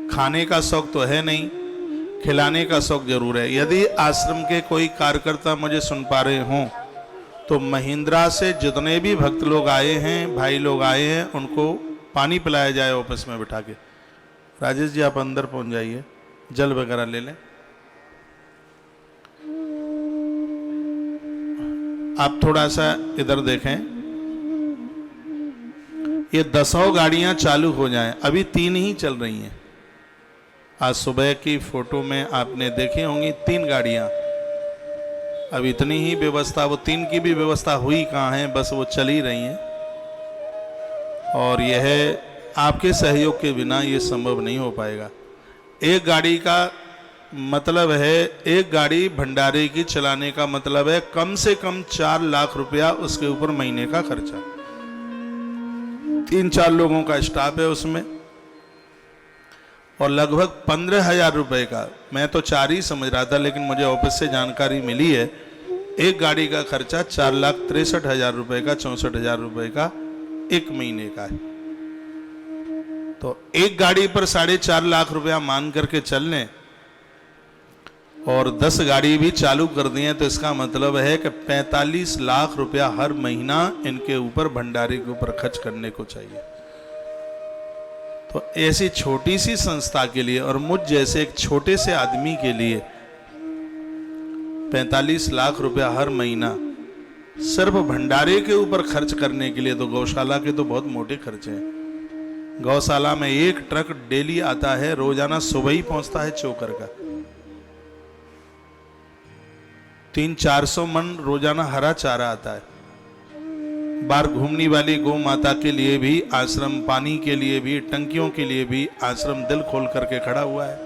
खाने का शौक तो है नहीं, खिलाने का शौक जरूर है। यदि आश्रम के कोई कार्यकर्ता मुझे सुन पा रहे हों तो महिंद्रा से जितने भी भक्त लोग आए हैं, भाई लोग आए हैं, उनको पानी पिलाया जाए ऑफिस में बिठा के। राजेश जी आप अंदर पहुंच जाइए, जल वगैरह ले लें। आप थोड़ा सा इधर देखें, ये 10 गाड़ियां चालू हो जाएं। अभी 3 ही चल रही हैं। आज सुबह की फोटो में आपने देखी होंगी 3 गाड़ियां। अब इतनी ही व्यवस्था, वो 3 की भी व्यवस्था हुई कहाँ है, बस वो चल ही रही हैं और यह आपके सहयोग के बिना ये संभव नहीं हो पाएगा। एक गाड़ी का मतलब है, एक गाड़ी भंडारे की चलाने का मतलब है कम से कम 4 लाख रुपया उसके ऊपर महीने का खर्चा। 3-4 लोगों का स्टाफ है उसमें और लगभग 15,000 रुपए का, मैं तो 4 ही समझ रहा था लेकिन मुझे ऑफिस से जानकारी मिली है एक गाड़ी का खर्चा 4,63,000 रुपए का, 64,000 रुपए का एक महीने का है। तो एक गाड़ी पर 4.5 लाख रुपया मान करके चल लें और 10 गाड़ी भी चालू कर दी हैं तो इसका मतलब है कि 45 लाख रुपया हर महीना इनके ऊपर, भंडारे के ऊपर खर्च करने को चाहिए। तो ऐसी छोटी सी संस्था के लिए और मुझ जैसे एक छोटे से आदमी के लिए 45 लाख रुपया हर महीना सिर्फ भंडारे के ऊपर खर्च करने के लिए, तो गौशाला के तो बहुत मोटे खर्चे हैं। गौशाला में एक ट्रक डेली आता है, रोजाना सुबह ही पहुंचता है चोकर का। 300-400 मन रोजाना हरा चारा आता है। बाहर घूमने वाली गौ माता के लिए भी आश्रम, पानी के लिए भी, टंकियों के लिए भी आश्रम दिल खोल करके खड़ा हुआ है।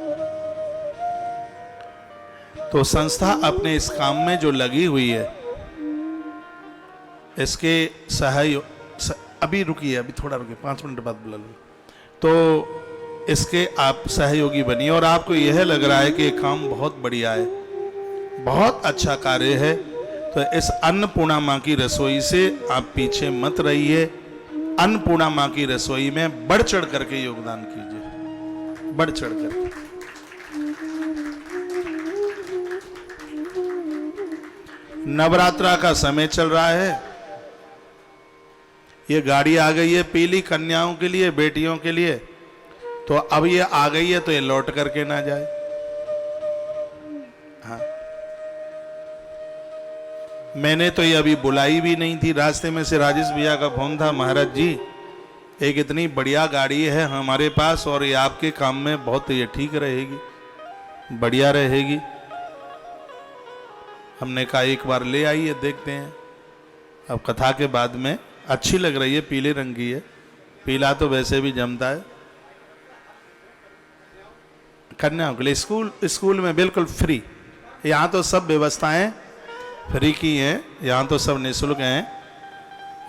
तो संस्था अपने इस काम में जो लगी हुई है, इसके सहयोग, अभी रुकिए, अभी थोड़ा रुकिए, 5 मिनट बाद बुला लूँ। तो इसके आप सहयोगी बनिए और आपको यह लग रहा है कि ये काम बहुत बढ़िया है, बहुत अच्छा कार्य है, तो इस अन्नपूर्णा माँ की रसोई से आप पीछे मत रहिए। अन्नपूर्णा माँ की रसोई में बढ़ चढ़ करके योगदान कीजिए, बढ़ चढ़ करके। नवरात्रा का समय चल रहा है, ये गाड़ी आ गई है पीली कन्याओं के लिए, बेटियों के लिए, तो अब ये आ गई है तो ये लौट करके ना जाए। हाँ, मैंने तो ये अभी बुलाई भी नहीं थी। रास्ते में से राजेश भैया का फोन था, महाराज जी एक इतनी बढ़िया गाड़ी है हमारे पास और ये आपके काम में बहुत ये ठीक रहेगी, बढ़िया रहेगी। हमने कहा एक बार ले आइए, देखते हैं। अब कथा के बाद में अच्छी लग रही है, पीले रंग की है, पीला तो वैसे भी जमता है। कन्याओं के लिए स्कूल में बिल्कुल फ्री, यहाँ तो सब व्यवस्थाएं फ्री की हैं, यहाँ तो सब निःशुल्क हैं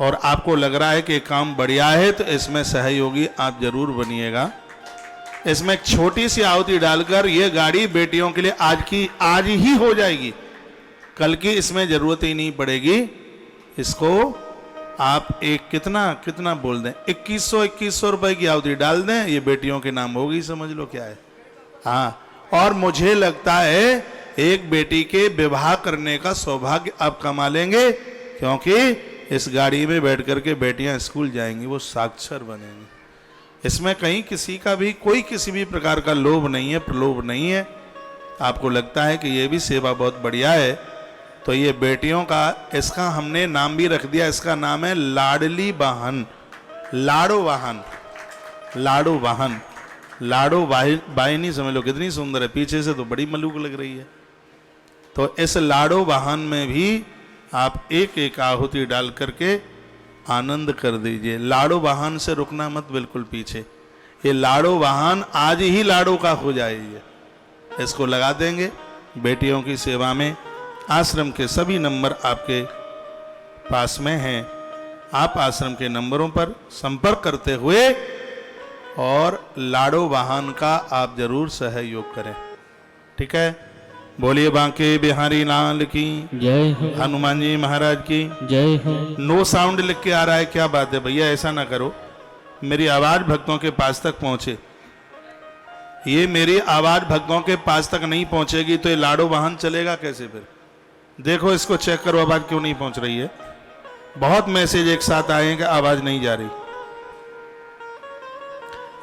और आपको लग रहा है कि काम बढ़िया है तो इसमें सहयोगी आप जरूर बनिएगा। इसमें एक छोटी सी आहुति डालकर ये गाड़ी बेटियों के लिए आज ही हो जाएगी, कल की इसमें जरूरत ही नहीं पड़ेगी। इसको आप एक कितना बोल दें, 2100 रुपए की आहुति डाल दें, ये बेटियों के नाम होगी, समझ लो क्या है। हाँ, और मुझे लगता है एक बेटी के विवाह करने का सौभाग्य आप कमा लेंगे, क्योंकि इस गाड़ी में बैठ करके बेटियां स्कूल जाएंगी, वो साक्षर बनेंगी। इसमें कहीं किसी का भी किसी भी प्रकार का लोभ नहीं है, प्रलोभ नहीं है। आपको लगता है कि ये भी सेवा बहुत बढ़िया है, तो ये बेटियों का, इसका हमने नाम भी रख दिया, इसका नाम है लाडली वाहन, लाडो वाहन, लाडो वाहन, लाडो वाहिनी समझ लो कितनी सुंदर है, पीछे से तो बड़ी मलूक लग रही है। तो इस लाडो वाहन में भी आप एक एक आहुति डाल करके आनंद कर दीजिए। लाडो वाहन से रुकना मत बिल्कुल पीछे, ये लाडो वाहन आज ही लाडो का हो जाइए, इसको लगा देंगे बेटियों की सेवा में। आश्रम के सभी नंबर आपके पास में हैं, आप आश्रम के नंबरों पर संपर्क करते हुए और लाडो वाहन का आप जरूर सहयोग करें। ठीक है, बोलिए बांके बिहारी लाल की जय हो, हनुमान जी महाराज की जय हो। नो साउंड लिख के आ रहा है, क्या बात है भैया, ऐसा ना करो, मेरी आवाज भक्तों के पास तक पहुंचे। ये मेरी आवाज भक्तों के पास तक नहीं पहुंचेगी तो ये लाडो वाहन चलेगा कैसे फिर? देखो इसको चेक करो, आवाज क्यों नहीं पहुंच रही है। बहुत मैसेज एक साथ आए हैं कि आवाज नहीं जा रही।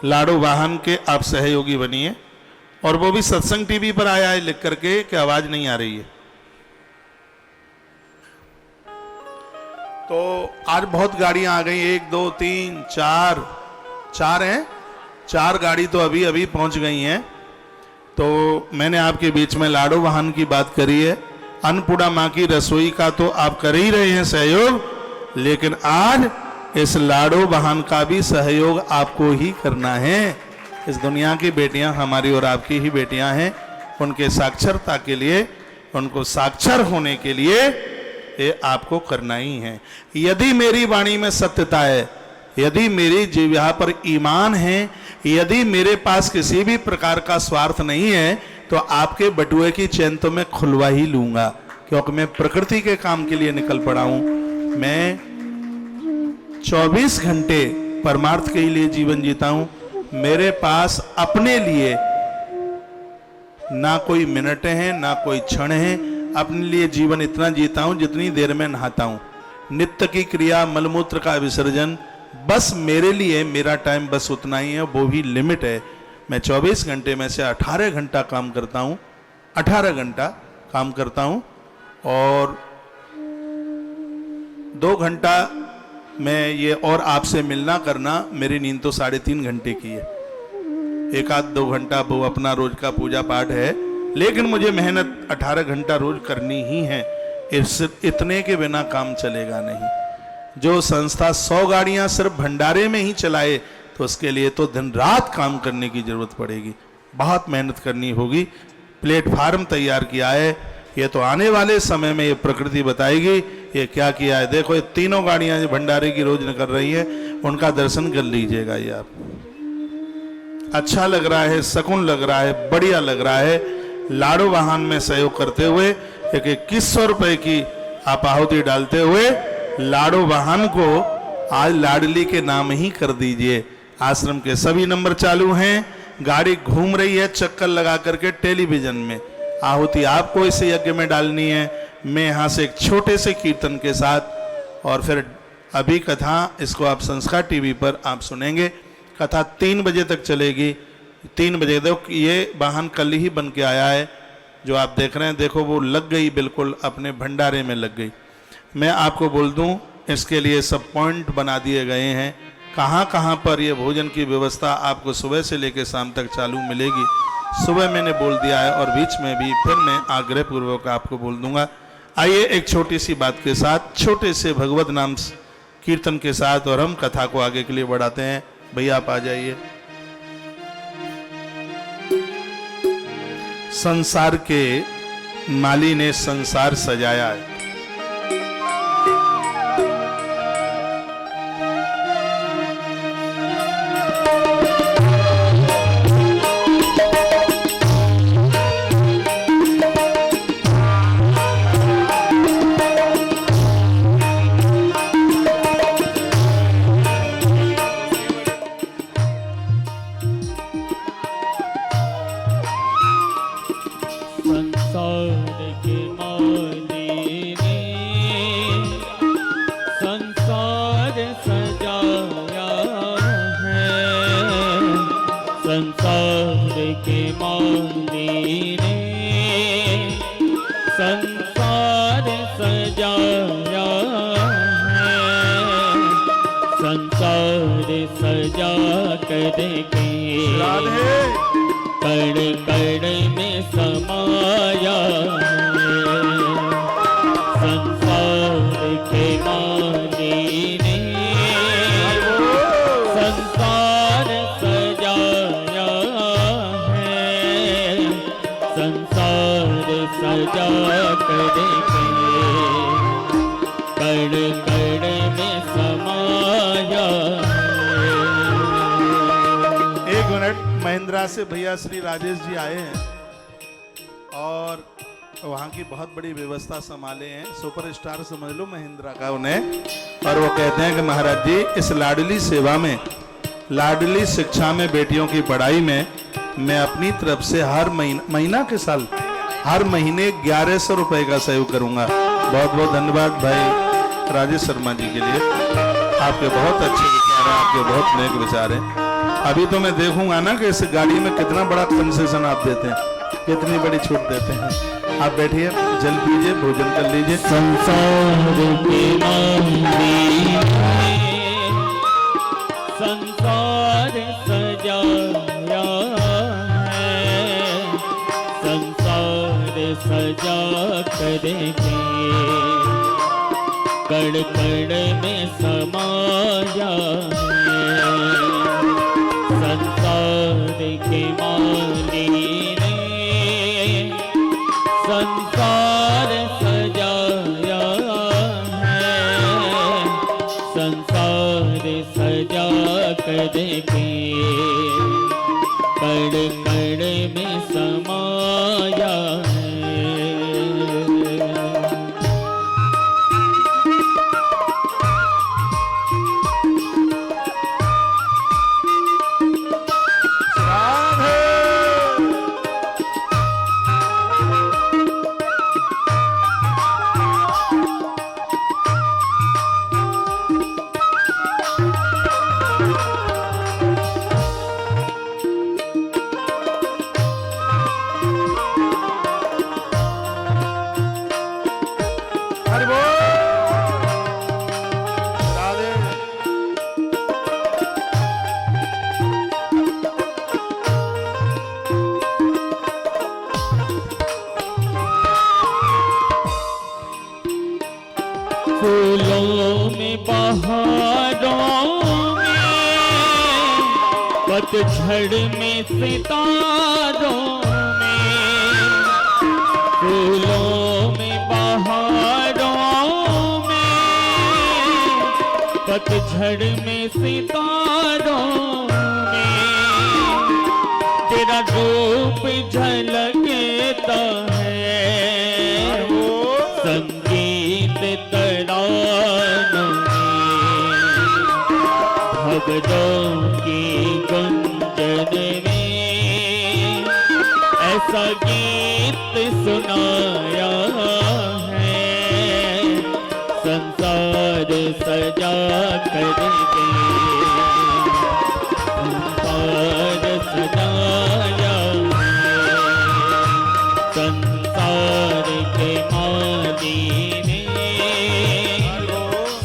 लाडो वाहन के आप सहयोगी बनिए, और वो भी सत्संग टीवी पर आया है लिख करके कि आवाज नहीं आ रही है। तो आज बहुत गाड़ियां आ गई, 1 2 3 4 हैं, 4 गाड़ी तो अभी अभी पहुंच गई हैं। तो मैंने आपके बीच में लाडो वाहन की बात करी है, अन्नपूर्णा माँ की रसोई का तो आप कर ही रहे हैं सहयोग, लेकिन आज इस लाडो वाहन का भी सहयोग आपको ही करना है। इस दुनिया की बेटियां हमारी और आपकी ही बेटियां हैं, उनके साक्षरता के लिए, उनको साक्षर होने के लिए ये आपको करना ही है। यदि मेरी वाणी में सत्यता है, यदि मेरी जिह्वा पर ईमान है, यदि मेरे पास किसी भी प्रकार का स्वार्थ नहीं है, तो आपके बटुए की चैन तो मैं खुलवा ही लूंगा, क्योंकि मैं प्रकृति के काम के लिए निकल पड़ा हूं। मैं 24 घंटे परमार्थ के लिए जीवन जीता हूं। मेरे पास अपने लिए ना कोई मिनट है ना कोई क्षण है, अपने लिए जीवन इतना जीता हूं जितनी देर में नहाता हूं। नित्य की क्रिया, मलमूत्र का विसर्जन, बस मेरे लिए मेरा टाइम बस उतना ही है, वो भी लिमिट है। मैं 24 घंटे में से 18 घंटा काम करता हूं, 18 घंटा काम करता हूं, और 2 घंटा मैं ये और आपसे मिलना करना, मेरी नींद तो 3.5 घंटे की है। 1-2 घंटा वो अपना रोज का पूजा पाठ है, लेकिन मुझे मेहनत 18 घंटा रोज करनी ही है। इतने के बिना काम चलेगा नहीं। जो संस्था 100 गाड़ियां सिर्फ भंडारे में ही चलाए, तो उसके लिए तो दिन रात काम करने की जरूरत पड़ेगी, बहुत मेहनत करनी होगी। प्लेटफार्म तैयार किया है, ये तो आने वाले समय में ये प्रकृति बताएगी ये क्या किया है। देखो ये तीनों गाड़ियां जो भंडारे की रोज निकल रही है, उनका दर्शन कर लीजिएगा। ये आप अच्छा लग रहा है, सकुन लग रहा है, बढ़िया लग रहा है। लाडो वाहन में सहयोग करते हुए एक 2100 रुपए की आप आहुति डालते हुए लाडो वाहन को आज लाडली के नाम ही कर दीजिए। आश्रम के सभी नंबर चालू हैं, गाड़ी घूम रही है चक्कर लगा करके टेलीविजन में। आहुति आपको इस यज्ञ में डालनी है। मैं यहाँ से एक छोटे से कीर्तन के साथ, और फिर अभी कथा इसको आप संस्कार टीवी पर आप सुनेंगे। कथा 3 बजे तक चलेगी। 3 बजे देखो ये वाहन कल ही बन के आया है, जो आप देख रहे हैं, देखो वो लग गई, बिल्कुल अपने भंडारे में लग गई। मैं आपको बोल दूं, इसके लिए सब पॉइंट बना दिए गए हैं, कहाँ कहाँ पर ये भोजन की व्यवस्था आपको सुबह से लेकर शाम तक चालू मिलेगी। सुबह मैंने बोल दिया है, और बीच में भी फिर मैं आग्रह पूर्वक आपको बोल दूंगा। आइए एक छोटी सी बात के साथ, छोटे से भगवत नाम कीर्तन के साथ, और हम कथा को आगे के लिए बढ़ाते हैं। भैया आप आ जाइए। संसार के माली ने संसार सजाया है, संसार के माली ने संसार सजा करके राधे कण कण में समाया है। संसार के माली ने संसार सजाया है। संसार सजा करके कण कण में समाया है। एक मिनट, महिंद्रा से भैया श्री राजेश जी आए हैं और वहाँ की बहुत बड़ी व्यवस्था संभाले हैं। सुपरस्टार समझ लो महिंद्रा का उन्हें। और वो कहते हैं कि महाराज जी, इस लाडली सेवा में, लाडली शिक्षा में, बेटियों की पढ़ाई में मैं अपनी तरफ से हर महीना के साल हर महीने 1100 रुपए का सहयोग करूंगा। बहुत बहुत धन्यवाद भाई राजेश शर्मा जी के लिए। आपके बहुत अच्छे विचार हैं, आपके बहुत नेक विचार हैं। अभी तो मैं देखूंगा ना कि इस गाड़ी में कितना बड़ा कंसेशन आप देते हैं, कितनी बड़ी छूट देते हैं। आप बैठिए, जल पीजिए, भोजन कर लीजिए। संसार के माली संसार सजाया है। संसार सजा करके कण कण में समाया है। संसार के माली ने संसार सजाया है। संसार सजा करके कण कण में समाया है। फूलों में बहारों में, पतझड़ में सितारों में। फूलों में बहारों में, पतझड़ में सितारों में। तेरा रूप झलकता है संगीत तरानों में। भगतों की गुंजन में ऐसा गीत सुनाया है। संसार सजा करके संसार सजाया है। संसार के माली ने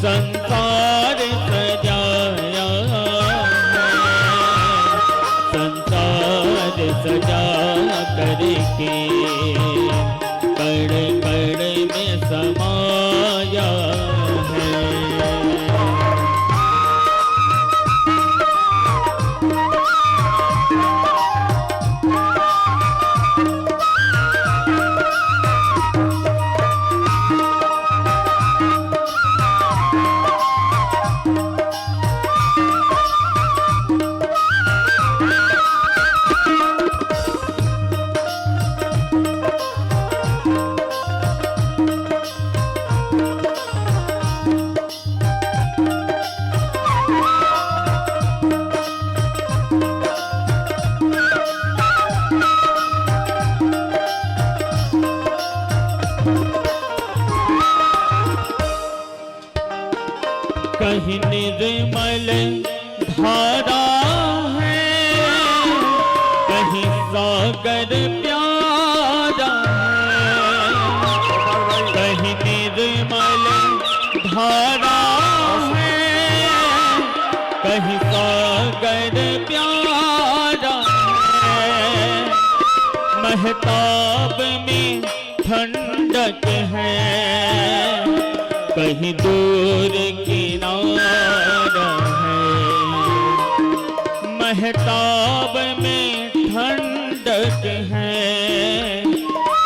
संसार सजाया है। संसार सजा करके कण कण में समाया है। कहीं निर्मल धारा है, कहीं सागर प्यारा है। कहीं निर्मल धारा है, कहीं सागर प्यारा है, महताब में ठंडक है, कहीं दूर किनारा है। महताब में ठंडक है,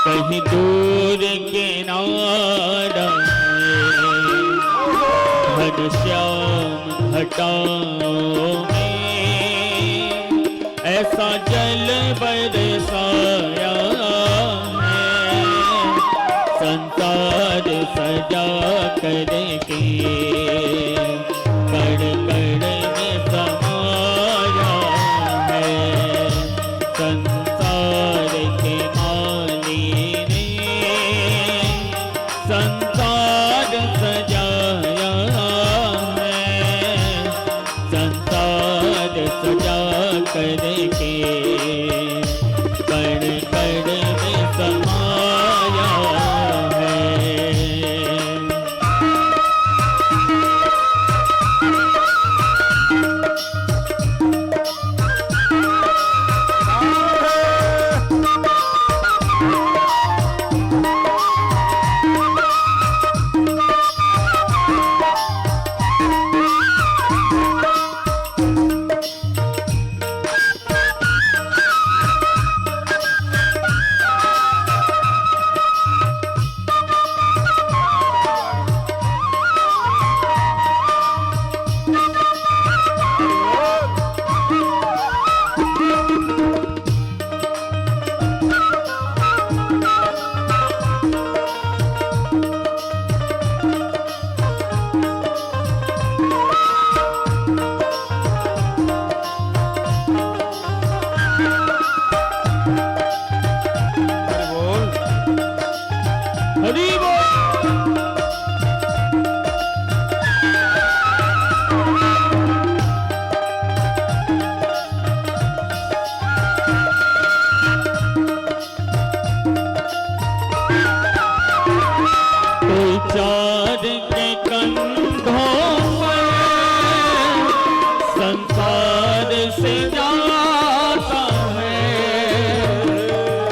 कहीं दूर किनारा है। घनश्याम घटाओं में ऐसा जल बरसाया है, संसार सजा करके कण कण में समाया है। संसार के माली ने संसार सजाया है, संसार सजा करके कण कण में समाया है। हरि बोल। कोई चार के कंधों पर संसार से जाता है,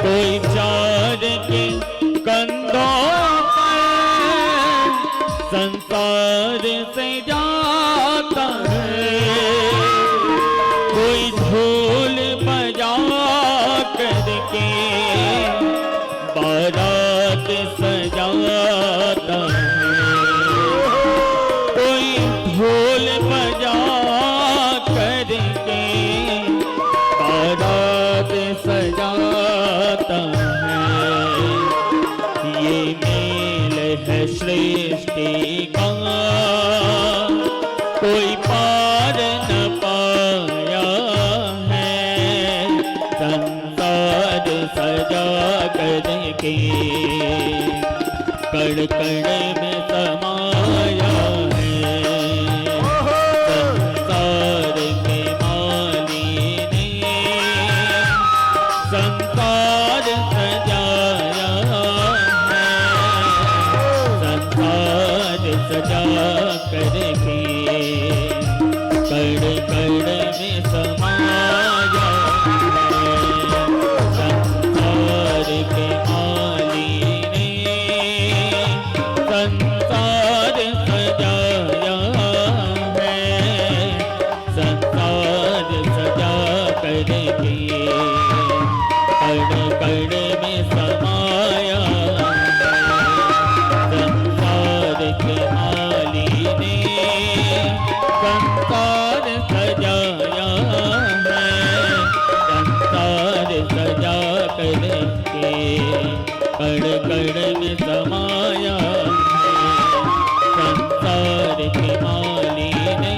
कोई चार के कंधों पर संसार से जाता है। कोई ढोल बजा करके बारात सजाता है, कोई ढोल बजा करके बारात सजाता है। ये मेल है सृष्टि का, कोई पार न पाया है, संसार सजा करके कण कण में समाया है। संसार के माली ने संसार सजाया है, संसार सजा करके कण कण में समाया है। संसार के माली ने संसार सजाया है, संसार सजा करके कण कण में समाया है। संसार के माली ने संसार सजाया है, संसार सजा करके कण कण में समाया है। संसार के माली ने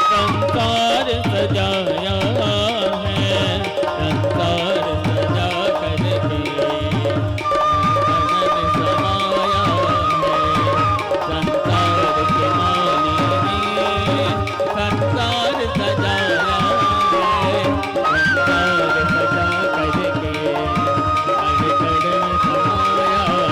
संसार सजाया है, संसार सजा करके कण में समाया है। संसार के माली ने संसार सजाया है, संसार सजा करके कण कण में समाया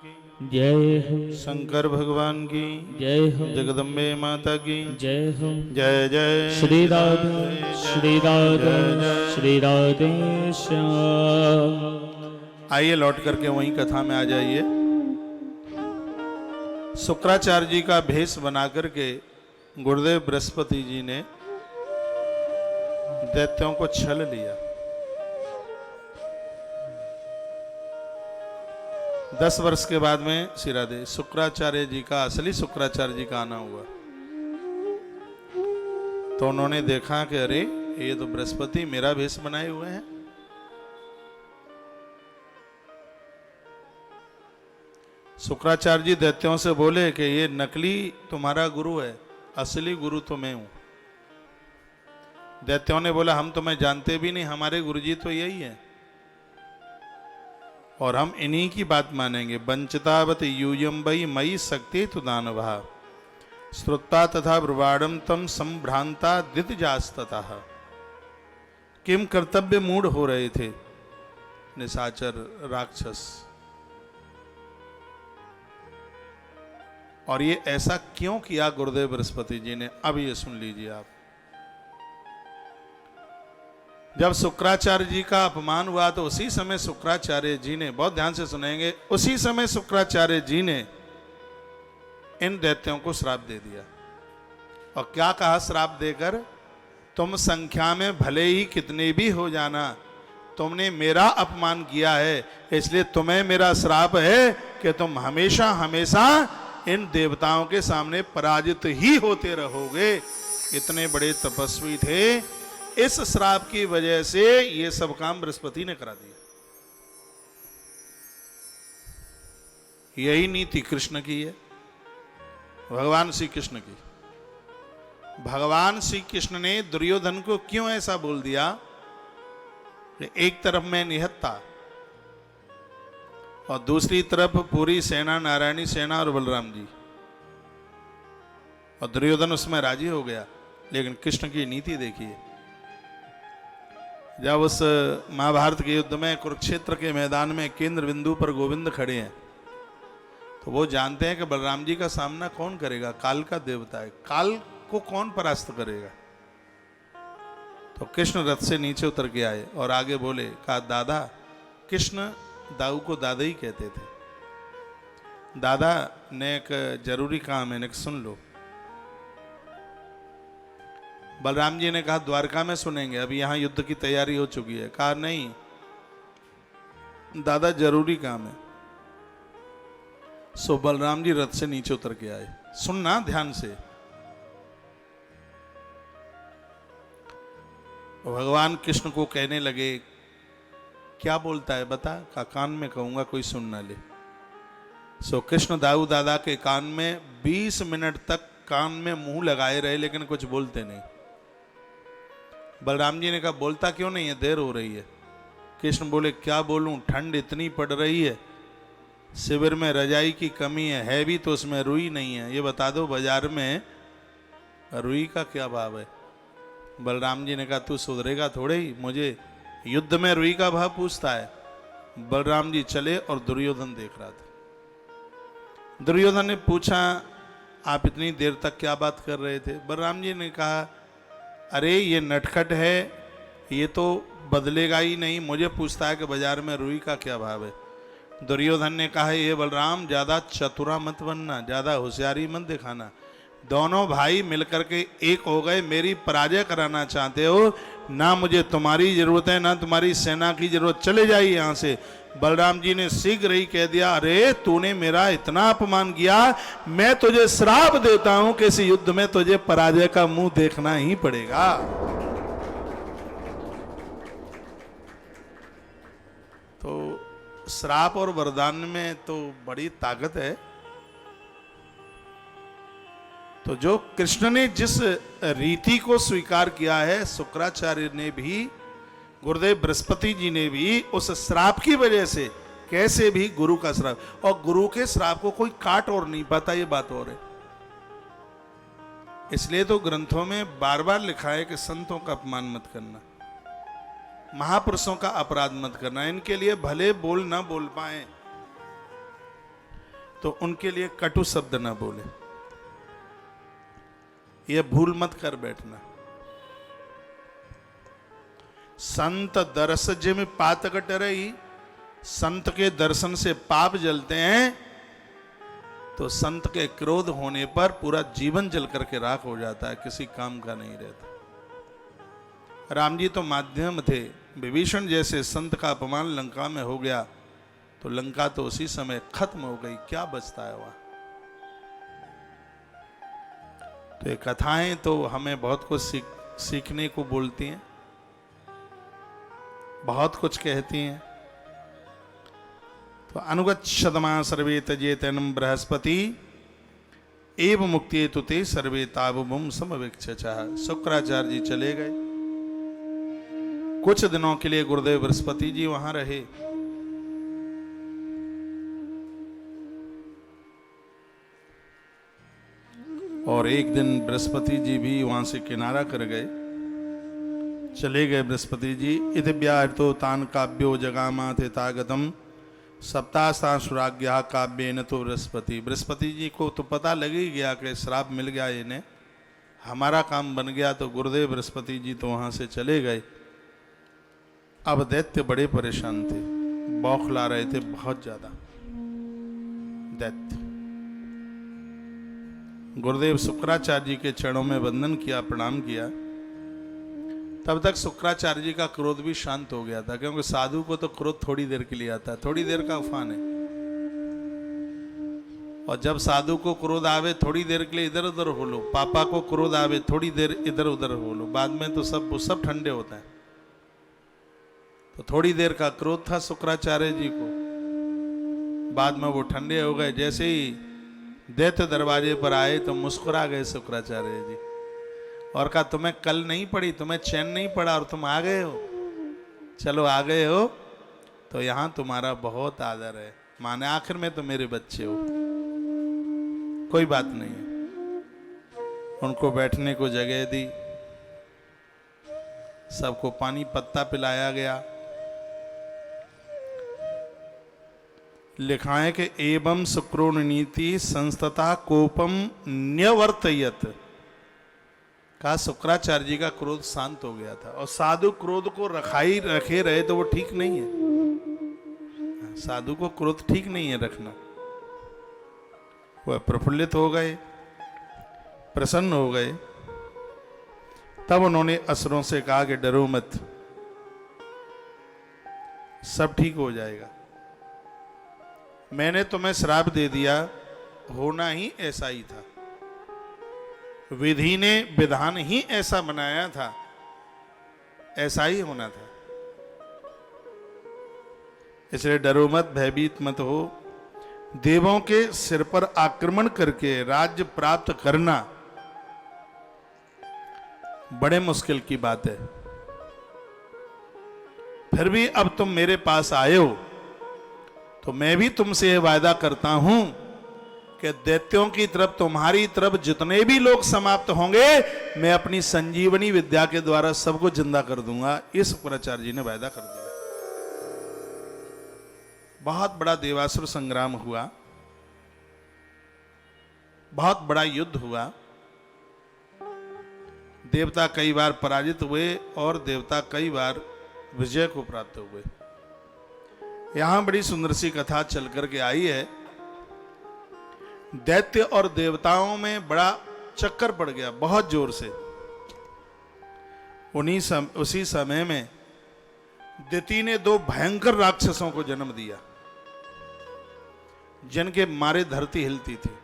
की जय हो, शंकर भगवान की जय हो, जगदम्बे माता की जय हो। जय जय श्री राधे श्री राधे श्री राधे श्याम। आइए लौट करके वहीं कथा में आ जाइए। शुक्राचार्य जी का भेष बना करके गुरुदेव बृहस्पति जी ने दैत्यों को छल लिया। 10 वर्ष के बाद में श्री राधे शुक्राचार्य जी का, असली शुक्राचार्य जी का आना हुआ। तो उन्होंने देखा कि अरे ये तो बृहस्पति मेरा भेष बनाए हुए हैं। शुक्राचार्य जी दैत्यों से बोले कि ये नकली तुम्हारा गुरु है, असली गुरु तो मैं हूं। दैत्यों ने बोला हम तुम्हें जानते भी नहीं, हमारे गुरुजी तो यही है और हम इन्हीं की बात मानेंगे। वंचितावत यूयम्बई मई शक्ति तु दानवा श्रुत्वा तथा ब्रुवाणम तम संभ्रांता दितजास्ततः। किम कर्तव्य मूढ़ हो रहे थे निशाचर राक्षस, और ये ऐसा क्यों किया गुरुदेव बृहस्पति जी ने, अब ये सुन लीजिए आप। जब शुक्राचार्य जी का अपमान हुआ तो उसी समय शुक्राचार्य जी ने, बहुत ध्यान से सुनेंगे, उसी समय शुक्राचार्य जी ने इन दैत्यों को श्राप दे दिया। और क्या कहा श्राप देकर, तुम संख्या में भले ही कितने भी हो जाना, तुमने मेरा अपमान किया है, इसलिए तुम्हें मेरा श्राप है कि तुम हमेशा हमेशा इन देवताओं के सामने पराजित ही होते रहोगे। इतने बड़े तपस्वी थे, इस श्राप की वजह से ये सब काम बृहस्पति ने करा दिया। यही नीति कृष्ण की है, भगवान श्री कृष्ण की। भगवान श्री कृष्ण ने दुर्योधन को क्यों ऐसा बोल दिया कि एक तरफ मैं निहत्ता और दूसरी तरफ पूरी सेना, नारायणी सेना और बलराम जी, और दुर्योधन उसमें राजी हो गया। लेकिन कृष्ण की नीति देखिए, जब उस महाभारत के युद्ध में कुरुक्षेत्र के मैदान में केंद्र बिंदु पर गोविंद खड़े हैं, तो वो जानते हैं कि बलराम जी का सामना कौन करेगा, काल का देवता है, काल को कौन परास्त करेगा। तो कृष्ण रथ से नीचे उतर के आए और आगे बोले, कहा दादा, कृष्ण दाऊ को दादा ही कहते थे, दादा ने एक जरूरी काम है, ने सुन लो। बलराम जी ने कहा द्वारका में सुनेंगे, अभी यहां युद्ध की तैयारी हो चुकी है। कहा नहीं दादा, जरूरी काम है। सो बलराम जी रथ से नीचे उतर के आए। सुनना ध्यान से, भगवान कृष्ण को कहने लगे, क्या बोलता है बता। का कान में कहूंगा, कोई सुन ना ले। सो कृष्ण दाऊ दादा के कान में 20 मिनट तक कान में मुंह लगाए रहे, लेकिन कुछ बोलते नहीं। बलराम जी ने कहा बोलता क्यों नहीं है, देर हो रही है। कृष्ण बोले क्या बोलूं, ठंड इतनी पड़ रही है, शिविर में रजाई की कमी है भी तो उसमें रुई नहीं है, ये बता दो बाजार में रुई का क्या भाव है। बलराम जी ने कहा तू सुधरेगा थोड़े ही, मुझे युद्ध में रुई का भाव पूछता है। बलराम जी चले और दुर्योधन देख रहा था। दुर्योधन ने पूछा आप इतनी देर तक क्या बात कर रहे थे। बलराम जी ने कहा अरे ये नटखट है, ये तो बदलेगा ही नहीं, मुझे पूछता है कि बाजार में रुई का क्या भाव है। दुर्योधन ने कहा ये बलराम ज्यादा चतुरा मत बनना, ज्यादा होशियारी मत दिखाना, दोनों भाई मिलकर के एक हो गए, मेरी पराजय कराना चाहते हो, ना मुझे तुम्हारी जरूरत है ना तुम्हारी सेना की जरूरत, चले जाइए यहां से। बलराम जी ने शीघ्र ही कह दिया अरे तूने मेरा इतना अपमान किया, मैं तुझे श्राप देता हूं कि इस युद्ध में तुझे पराजय का मुंह देखना ही पड़ेगा। तो श्राप और वरदान में तो बड़ी ताकत है। तो जो कृष्ण ने जिस रीति को स्वीकार किया है, शुक्राचार्य ने भी, गुरुदेव बृहस्पति जी ने भी उस श्राप की वजह से, कैसे भी गुरु का श्राप, और गुरु के श्राप को कोई काट और नहीं पाता, ये बात और है। इसलिए तो ग्रंथों में बार बार लिखा है कि संतों का अपमान मत करना, महापुरुषों का अपराध मत करना, इनके लिए भले बोल ना बोल पाए तो उनके लिए कटु शब्द ना बोले। ये भूल मत कर बैठना। संत दर्श जिम पातक डरई, संत के दर्शन से पाप जलते हैं, तो संत के क्रोध होने पर पूरा जीवन जल करके राख हो जाता है, किसी काम का नहीं रहता। राम जी तो माध्यम थे, विभीषण जैसे संत का अपमान लंका में हो गया तो लंका तो उसी समय खत्म हो गई, क्या बचता है वहां। तो ये कथाएं तो हमें बहुत कुछ सीखने को बोलती हैं, बहुत कुछ कहती हैं। तो अनुगच्छदमा सर्वे तजेतनम बृहस्पति एव मुक्ति तुते सर्वे ताबुम समवेक्षचा। शुक्राचार्य जी चले गए, कुछ दिनों के लिए गुरुदेव बृहस्पति जी वहां रहे। और एक दिन बृहस्पति जी भी वहां से किनारा कर गए, चले गए बृहस्पति जी। इति व्याहृतो तान काव्यो जगामा थे तागतम सप्ताहसांसुराज्ञा काव्य न तो बृहस्पति। बृहस्पति जी को तो पता लग ही गया कि श्राप मिल गया इन्हें, हमारा काम बन गया। तो गुरुदेव बृहस्पति जी तो वहां से चले गए। अब दैत्य बड़े परेशान थे, बौखला रहे थे बहुत ज्यादा दैत्य। गुरुदेव शुक्राचार्य जी के चरणों में वंदन किया, प्रणाम किया। तब तक शुक्राचार्य जी का क्रोध भी शांत हो गया था, क्योंकि साधु को तो क्रोध थोड़ी देर के लिए आता है, थोड़ी देर का उफान है। और जब साधु को क्रोध आवे थोड़ी देर के लिए इधर उधर हो लो, पापा को क्रोध आवे थोड़ी देर इधर उधर हो लो, बाद में तो सब ठंडे होता है। तो थोड़ी देर का क्रोध था शुक्राचार्य जी को, बाद में वो ठंडे हो गए। जैसे ही दैत्य दरवाजे पर आए तो मुस्कुरा गए शुक्राचार्य जी और कहा, तुम्हें कल नहीं पड़ी, तुम्हें चैन नहीं पड़ा और तुम आ गए हो। चलो आ गए हो तो यहां तुम्हारा बहुत आदर है, माने आखिर में तो मेरे बच्चे हो, कोई बात नहीं है। उनको बैठने को जगह दी, सबको पानी पत्ता पिलाया गया। लिखा है कि एवं शुक्रोण नीति संस्तता कोपम न्यवर्तयत। कहा शुक्राचार्य जी का क्रोध शांत हो गया था, और साधु क्रोध को रखे रहे तो वो ठीक नहीं है। साधु को क्रोध ठीक नहीं है रखना। वह प्रफुल्लित हो गए, प्रसन्न हो गए। तब उन्होंने असुरों से कहा कि डरो मत, सब ठीक हो जाएगा। मैंने तुम्हें श्राप दे दिया, होना ही ऐसा ही था, विधि ने विधान ही ऐसा बनाया था, ऐसा ही होना था। इसलिए डरो मत, भयभीत मत हो। देवों के सिर पर आक्रमण करके राज्य प्राप्त करना बड़े मुश्किल की बात है। फिर भी अब तुम मेरे पास आए हो तो मैं भी तुमसे यह वायदा करता हूं कि दैत्यों की तरफ, तुम्हारी तरफ जितने भी लोग समाप्त होंगे, मैं अपनी संजीवनी विद्या के द्वारा सबको जिंदा कर दूंगा। ये शुक्राचार्य जी ने वायदा कर दिया। बहुत बड़ा देवासुर संग्राम हुआ, बहुत बड़ा युद्ध हुआ। देवता कई बार पराजित हुए और देवता कई बार विजय को प्राप्त हुए। यहां बड़ी सुंदर सी कथा चल करके आई है। दैत्य और देवताओं में बड़ा चक्कर पड़ गया बहुत जोर से। उसी समय में दिति ने दो भयंकर राक्षसों को जन्म दिया, जिनके मारे धरती हिलती थी,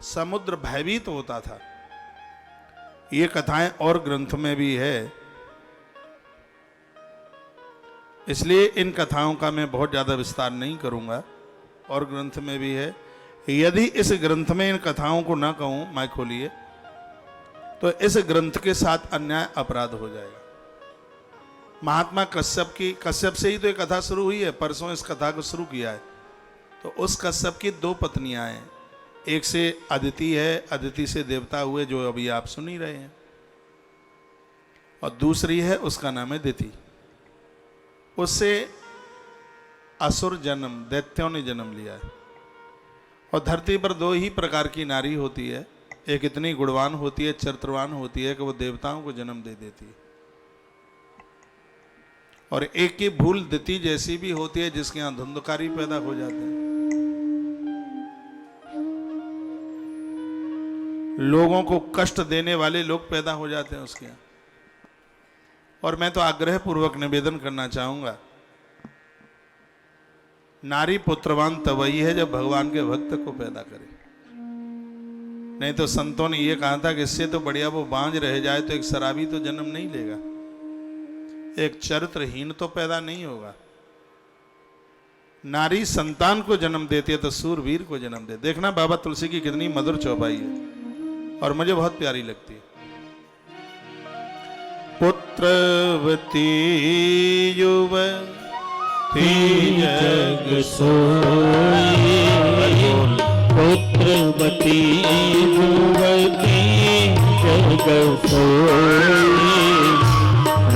समुद्र भयभीत होता था। ये कथाएं और ग्रंथ में भी है, इसलिए इन कथाओं का मैं बहुत ज्यादा विस्तार नहीं करूंगा। और ग्रंथ में भी है। यदि इस ग्रंथ में इन कथाओं को ना कहूं, मैं खोलिए, तो इस ग्रंथ के साथ अन्याय अपराध हो जाएगा। महात्मा कश्यप से ही तो ये कथा शुरू हुई है, परसों इस कथा को शुरू किया है। तो उस कश्यप की दो पत्नियां हैं, एक से अदिति है, अदिति से देवता हुए जो अभी आप सुन ही रहे हैं, और दूसरी है उसका नाम है दिति। उससे असुर जन्म, दैत्यों ने जन्म लिया है। और धरती पर दो ही प्रकार की नारी होती है, एक इतनी गुणवान होती है, चरित्रवान होती है कि वो देवताओं को जन्म दे देती है, और एक की भूल दिति जैसी भी होती है जिसके यहां धुंधकारी पैदा हो जाते हैं। लोगों को कष्ट देने वाले लोग पैदा हो जाते हैं उसके यहां। और मैं तो आग्रह पूर्वक निवेदन करना चाहूंगा, नारी पुत्रवान तवई है जब भगवान के भक्त को पैदा करे। नहीं तो संतों ने यह कहा था कि इससे तो बढ़िया वो बांझ रह जाए तो एक शराबी तो जन्म नहीं लेगा, एक चरित्रहीन तो पैदा नहीं होगा। नारी संतान को जन्म देती है तो सूरवीर को जन्म दे। देखना बाबा तुलसी की कितनी मधुर चौपाई है और मुझे बहुत प्यारी लगती है। पुत्रवती युवती जग सोई, पुत्रवती युवती जग सोई,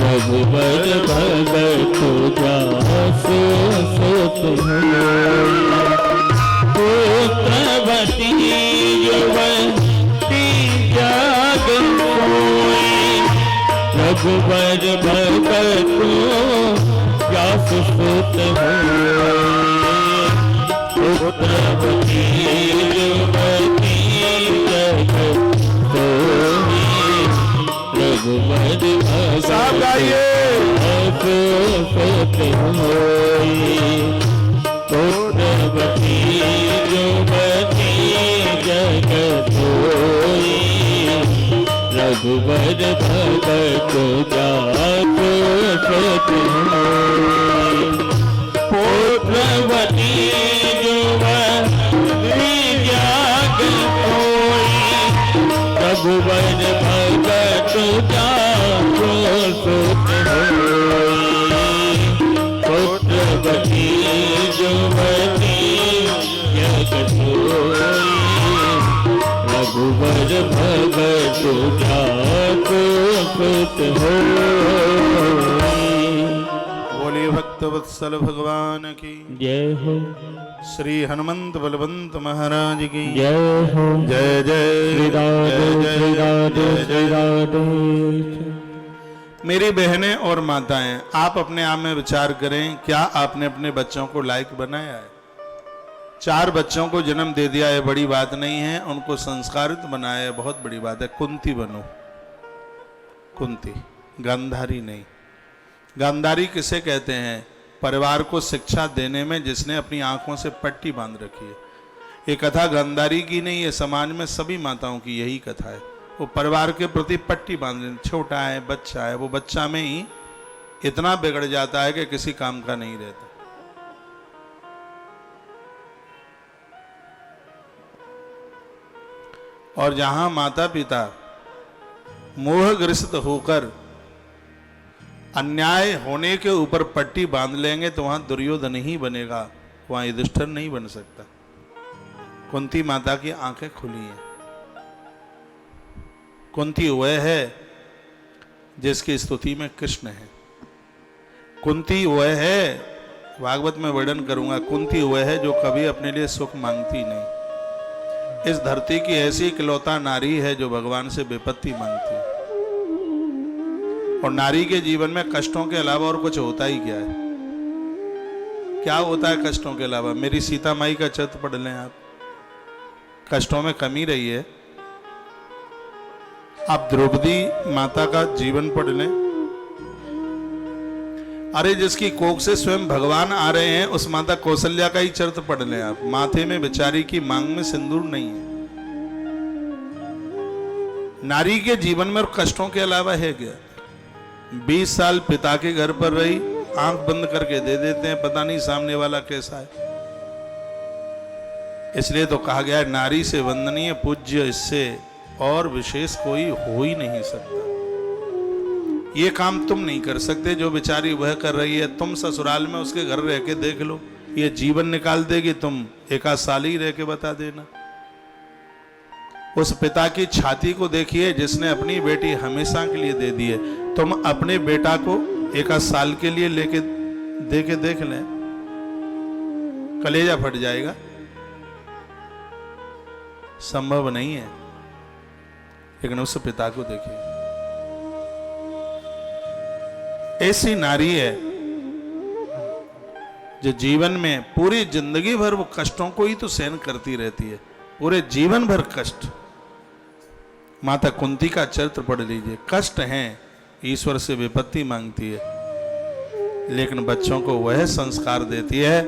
रघुबर भगत जासु सुत होई। पुत्रवती युवती जग सोई, रघुबर भगत जासु सुत होई। पुत्रवती युवती जग सोई, रघुबर साहब गाइए। सुत होई। पुत्रवती युवती जग सोई, रघुबर भगत जासु सुत होई। पुत्रवती युवती जग सोई, रघुबर भगत जासु सुत होई। पुत्रवती युवती जग सोई, रघुबर भगत जासु सुत होई। बोलिए भक्तवत्सल भगवान की जय हो, श्री हनुमंत बलवंत महाराज की जय हो। जय जय श्री राधे श्री राधे श्री राधे। मेरी बहनें और माताएं, आप अपने आप में विचार करें, क्या आपने अपने बच्चों को लायक बनाया है? 4 बच्चों को जन्म दे दिया है, बड़ी बात नहीं है, उनको संस्कारित बनाया है, बहुत बड़ी बात है। कुंती बनो, कुंती, गांधारी नहीं। गांधारी किसे कहते हैं? परिवार को शिक्षा देने में जिसने अपनी आंखों से पट्टी बांध रखी है। ये कथा गांधारी की नहीं है, समाज में सभी माताओं की यही कथा है। वो परिवार के प्रति पट्टी बांध, छोटा है, बच्चा है, वो बच्चा में ही इतना बिगड़ जाता है कि किसी काम का नहीं रहता। और जहां माता पिता मोहग्रस्त होकर अन्याय होने के ऊपर पट्टी बांध लेंगे तो वहां दुर्योधन ही बनेगा, वहां युधिष्ठिर नहीं बन सकता। कुंती माता की आंखें खुली हैं। कुंती वह है जिसकी स्तुति में कृष्ण है। कुंती वह है, भागवत में वर्णन करूंगा, कुंती वह है जो कभी अपने लिए सुख मांगती नहीं। इस धरती की ऐसी इकलौता नारी है जो भगवान से विपत्ति मांगती है। और नारी के जीवन में कष्टों के अलावा और कुछ होता ही क्या है? क्या होता है कष्टों के अलावा? मेरी सीता माई का चरित्र पढ़ लें आप, कष्टों में कमी रही है। आप द्रौपदी माता का जीवन पढ़ लें। अरे जिसकी कोख से स्वयं भगवान आ रहे हैं, उस माता कौशल्या का ही चरित्र पढ़ लें आप। माथे में बेचारी की मांग में सिंदूर नहीं है। नारी के जीवन में और कष्टों के अलावा है क्या? 20 साल पिता के घर पर रही, आंख बंद करके दे देते हैं, पता नहीं सामने वाला कैसा है। इसलिए तो कहा गया है, नारी से वंदनीय पूज्य इससे और विशेष कोई हो ही नहीं सकता। ये काम तुम नहीं कर सकते जो बेचारी वह कर रही है। तुम ससुराल में उसके घर रह के देख लो, ये जीवन निकाल देगी। तुम 1 साल ही रह के बता देना। उस पिता की छाती को देखिए जिसने अपनी बेटी हमेशा के लिए दे दी है। तुम अपने बेटा को 1 साल के लिए लेके देख लें, कलेजा फट जाएगा। संभव नहीं है। लेकिन उस पिता को देखिए, ऐसी नारी है जो जीवन में पूरी जिंदगी भर वो कष्टों को ही तो सहन करती रहती है, पूरे जीवन भर कष्ट। माता कुंती का चरित्र पढ़ लीजिए, कष्ट हैं, ईश्वर से विपत्ति मांगती है, लेकिन बच्चों को वह संस्कार देती है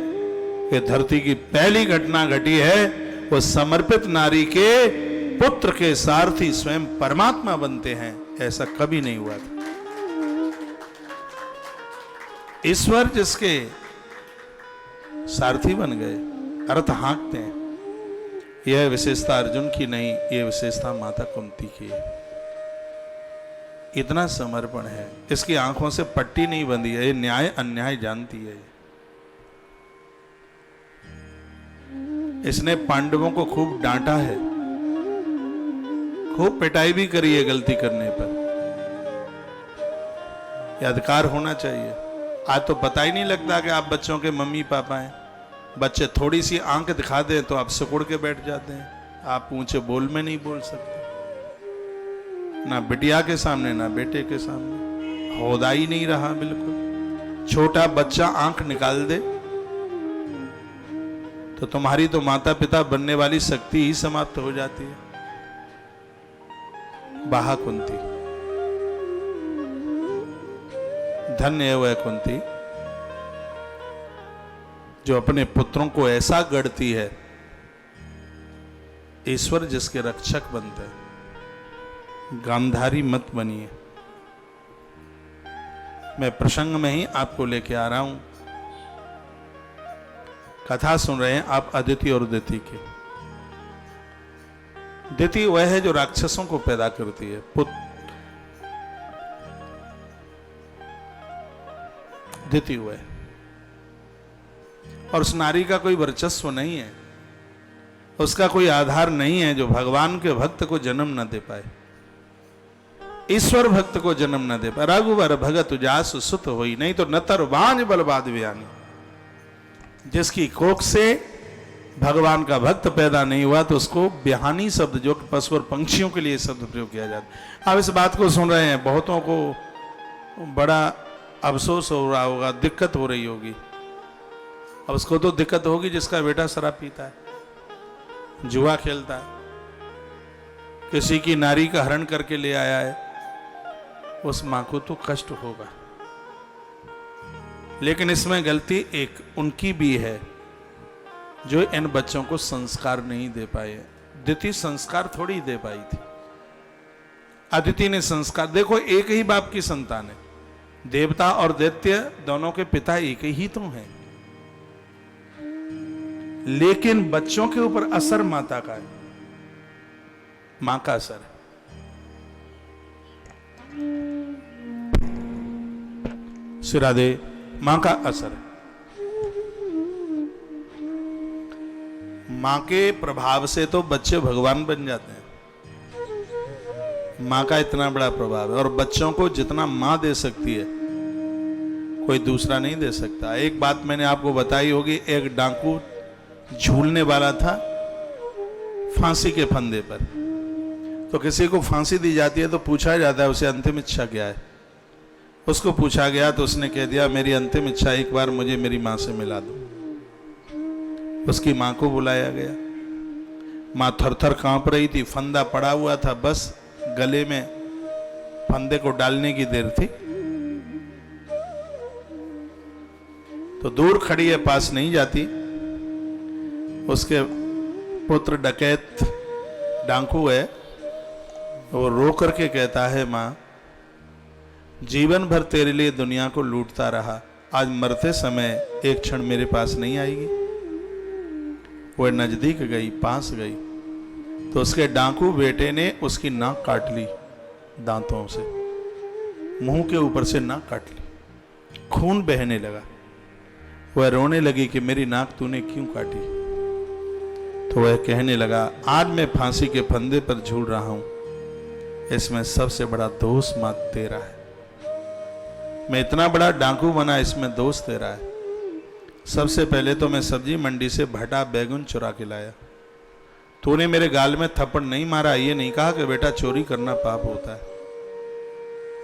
कि धरती की पहली घटना घटी है, वो समर्पित नारी के पुत्र के सारथी स्वयं परमात्मा बनते हैं। ऐसा कभी नहीं हुआ था। ईश्वर जिसके सारथी बन गए, अर्थ हाँकते हैं। यह विशेषता अर्जुन की नहीं, यह विशेषता माता कुंती की है। इतना समर्पण है, इसकी आंखों से पट्टी नहीं बंधी है, ये न्याय अन्याय जानती है। इसने पांडवों को खूब डांटा है, खूब पिटाई भी करी है गलती करने पर। यह अधिकार होना चाहिए। आज तो पता ही नहीं लगता कि आप बच्चों के मम्मी पापा हैं। बच्चे थोड़ी सी आंख दिखा दें तो आप सिकुड़ के बैठ जाते हैं। आप ऊंचे बोल में नहीं बोल सकते, ना बिटिया के सामने ना बेटे के सामने। होदा ही नहीं रहा बिल्कुल। छोटा बच्चा आंख निकाल दे तो तुम्हारी तो माता पिता बनने वाली शक्ति ही समाप्त हो जाती है। बाहा कुंती, धन्य है वह कुंती जो अपने पुत्रों को ऐसा गढ़ती है। ईश्वर जिसके रक्षक बनते हैं। गांधारी मत बनिए। मैं प्रसंग में ही आपको लेके आ रहा हूं। कथा सुन रहे हैं आप अदिति और दिति की। दिति वह है जो राक्षसों को पैदा करती है। दिति वह है, और उस नारी का कोई वर्चस्व नहीं है, उसका कोई आधार नहीं है जो भगवान के भक्त को जन्म न दे पाए, ईश्वर भक्त को जन्म न दे पाए। रघुवर भगत जासु सुत होई, नहीं तो नतर बांझ बलबाद व्यानी। जिसकी कोख से भगवान का भक्त पैदा नहीं हुआ तो उसको बिहानी शब्द, जो पशु और पंक्षियों के लिए शब्द प्रयोग किया जाता। आप इस बात को सुन रहे हैं, बहुतों को बड़ा अफसोस हो रहा होगा, दिक्कत हो रही होगी। अब उसको तो दिक्कत होगी जिसका बेटा शराब पीता है, जुआ खेलता है, किसी की नारी का हरण करके ले आया है। उस मां को तो कष्ट होगा। लेकिन इसमें गलती एक उनकी भी है जो इन बच्चों को संस्कार नहीं दे पाए। दिति संस्कार थोड़ी दे पाई थी, अदिति ने संस्कार। देखो, एक ही बाप की संतान है। देवता और दैत्य दोनों के पिता एक ही तो हैं, लेकिन बच्चों के ऊपर असर माता का है, मां का असर है। सिरादे मां का असर है। मां के प्रभाव से तो बच्चे भगवान बन जाते हैं। मां का इतना बड़ा प्रभाव है, और बच्चों को जितना मां दे सकती है कोई दूसरा नहीं दे सकता। एक बात मैंने आपको बताई होगी, एक डाकू झूलने वाला था फांसी के फंदे पर। तो किसी को फांसी दी जाती है तो पूछा जाता है उसे अंतिम इच्छा क्या है। उसको पूछा गया तो उसने कह दिया, मेरी अंतिम इच्छा एक बार मुझे मेरी मां से मिला दो। उसकी मां को बुलाया गया। मां थर-थर कांप रही थी, फंदा पड़ा हुआ था, बस गले में फंदे को डालने की देर थी। तो दूर खड़ी है, पास नहीं जाती। उसके पुत्र डकैत डाकू है, वो रो करके कहता है, मां जीवन भर तेरे लिए दुनिया को लूटता रहा, आज मरते समय एक क्षण मेरे पास नहीं आएगी। वह नजदीक गई, पास गई, तो उसके डाकू बेटे ने उसकी नाक काट ली दांतों से, मुंह के ऊपर से नाक काट ली, खून बहने लगा। वह रोने लगी कि मेरी नाक तूने क्यों काटी। तो वह कहने लगा, आज मैं फांसी के फंदे पर झूल रहा हूं, इसमें सबसे बड़ा दोष मात्र तेरा है। मैं इतना बड़ा डाकू बना, इसमें दोष तेरा है। सबसे पहले तो मैं सब्जी मंडी से भटा बैगन चुरा के लाया, तूने मेरे गाल में थप्पड़ नहीं मारा, ये नहीं कहा कि बेटा चोरी करना पाप होता है।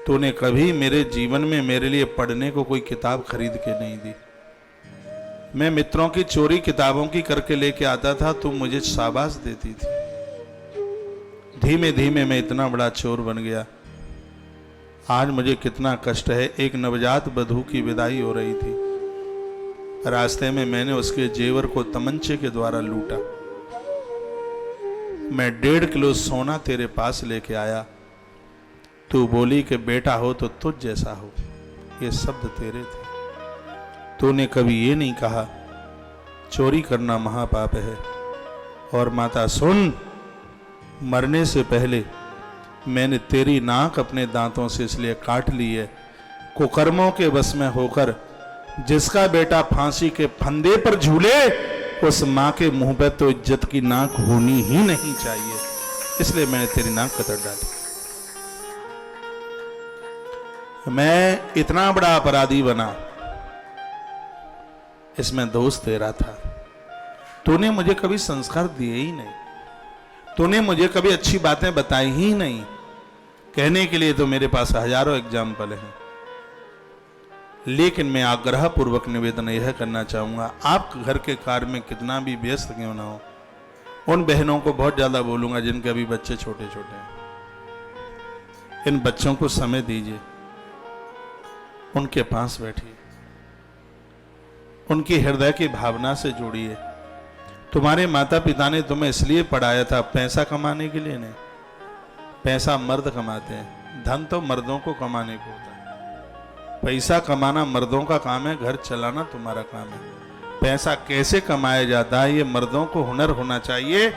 तूने कभी मेरे जीवन में मेरे लिए पढ़ने को कोई किताब खरीद के नहीं दी। मैं मित्रों की चोरी किताबों की करके लेके आता था, तुम मुझे शाबाश देती थी। धीमे धीमे मैं इतना बड़ा चोर बन गया। आज मुझे कितना कष्ट है। एक नवजात बधू की विदाई हो रही थी, रास्ते में मैंने उसके जेवर को तमंचे के द्वारा लूटा। मैं 1.5 किलो सोना तेरे पास लेके आया, तू बोली कि बेटा हो तो तुझ जैसा हो। ये शब्द तेरे थे। तूने कभी ये नहीं कहा चोरी करना महापाप है। और माता सुन, मरने से पहले मैंने तेरी नाक अपने दांतों से इसलिए काट ली है, कुकर्मों के बस में होकर जिसका बेटा फांसी के फंदे पर झूले, उस मां के मुंह पे तो इज्जत की नाक होनी ही नहीं चाहिए। इसलिए मैंने तेरी नाक कतर डाली। मैं इतना बड़ा अपराधी बना, इसमें दोष तेरा था। तूने मुझे कभी संस्कार दिए ही नहीं, तूने मुझे कभी अच्छी बातें बताई ही नहीं। कहने के लिए तो मेरे पास हजारों एग्जाम्पल हैं, लेकिन मैं आग्रह पूर्वक निवेदन यह करना चाहूंगा, आप घर के कार्य में कितना भी व्यस्त क्यों ना हो, उन बहनों को बहुत ज्यादा बोलूंगा जिनके अभी बच्चे छोटे छोटे हैं, इन बच्चों को समय दीजिए, उनके पास बैठिए, उनकी हृदय की भावना से जोड़िए। तुम्हारे माता पिता ने तुम्हें इसलिए पढ़ाया था पैसा कमाने के लिए नहीं। पैसा मर्द कमाते हैं, धन तो मर्दों को कमाने को होता है। पैसा कमाना मर्दों का काम है, घर चलाना तुम्हारा काम है। पैसा कैसे कमाया जाता है ये मर्दों को हुनर होना चाहिए,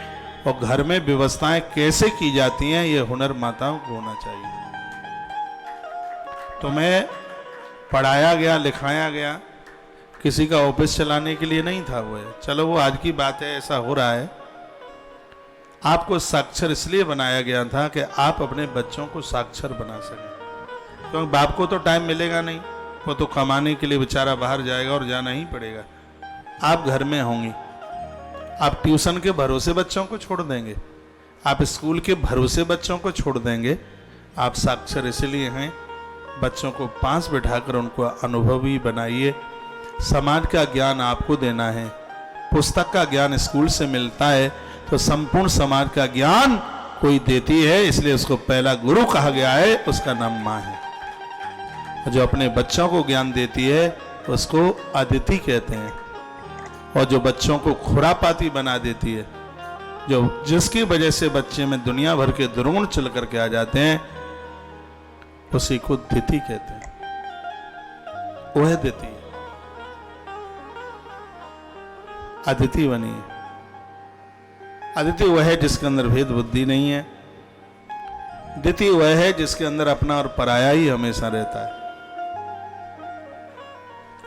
और घर में व्यवस्थाएं कैसे की जाती हैं ये हुनर माताओं को होना चाहिए। तुम्हें पढ़ाया गया, लिखाया गया, किसी का ऑफिस चलाने के लिए नहीं था। वो है, चलो वो आज की बात है, ऐसा हो रहा है। आपको साक्षर इसलिए बनाया गया था कि आप अपने बच्चों को साक्षर बना सकें, क्योंकि बाप को तो टाइम मिलेगा नहीं, वो तो कमाने के लिए बेचारा बाहर जाएगा और जाना ही पड़ेगा। आप घर में होंगी, आप ट्यूशन के भरोसे बच्चों को छोड़ देंगे, आप स्कूल के भरोसे बच्चों को छोड़ देंगे। आप साक्षर इसलिए हैं, बच्चों को पास बैठाकर उनको अनुभवी बनाइए। समाज का ज्ञान आपको देना है। पुस्तक का ज्ञान स्कूल से मिलता है, तो संपूर्ण समाज का ज्ञान कोई देती है, इसलिए उसको पहला गुरु कहा गया है, उसका नाम माँ है। जो अपने बच्चों को ज्ञान देती है उसको अदिति कहते हैं। और जो बच्चों को खुरापाती बना देती है, जो जिसकी वजह से बच्चे में दुनिया भर के दुर्गुण चल करके आ जाते हैं, उसी को दिति कहते हैं। वह दिति है, अदिति बनी। अदिति वह है जिसके अंदर भेद बुद्धि नहीं है। दिति वह है जिसके अंदर अपना और पराया ही हमेशा रहता है,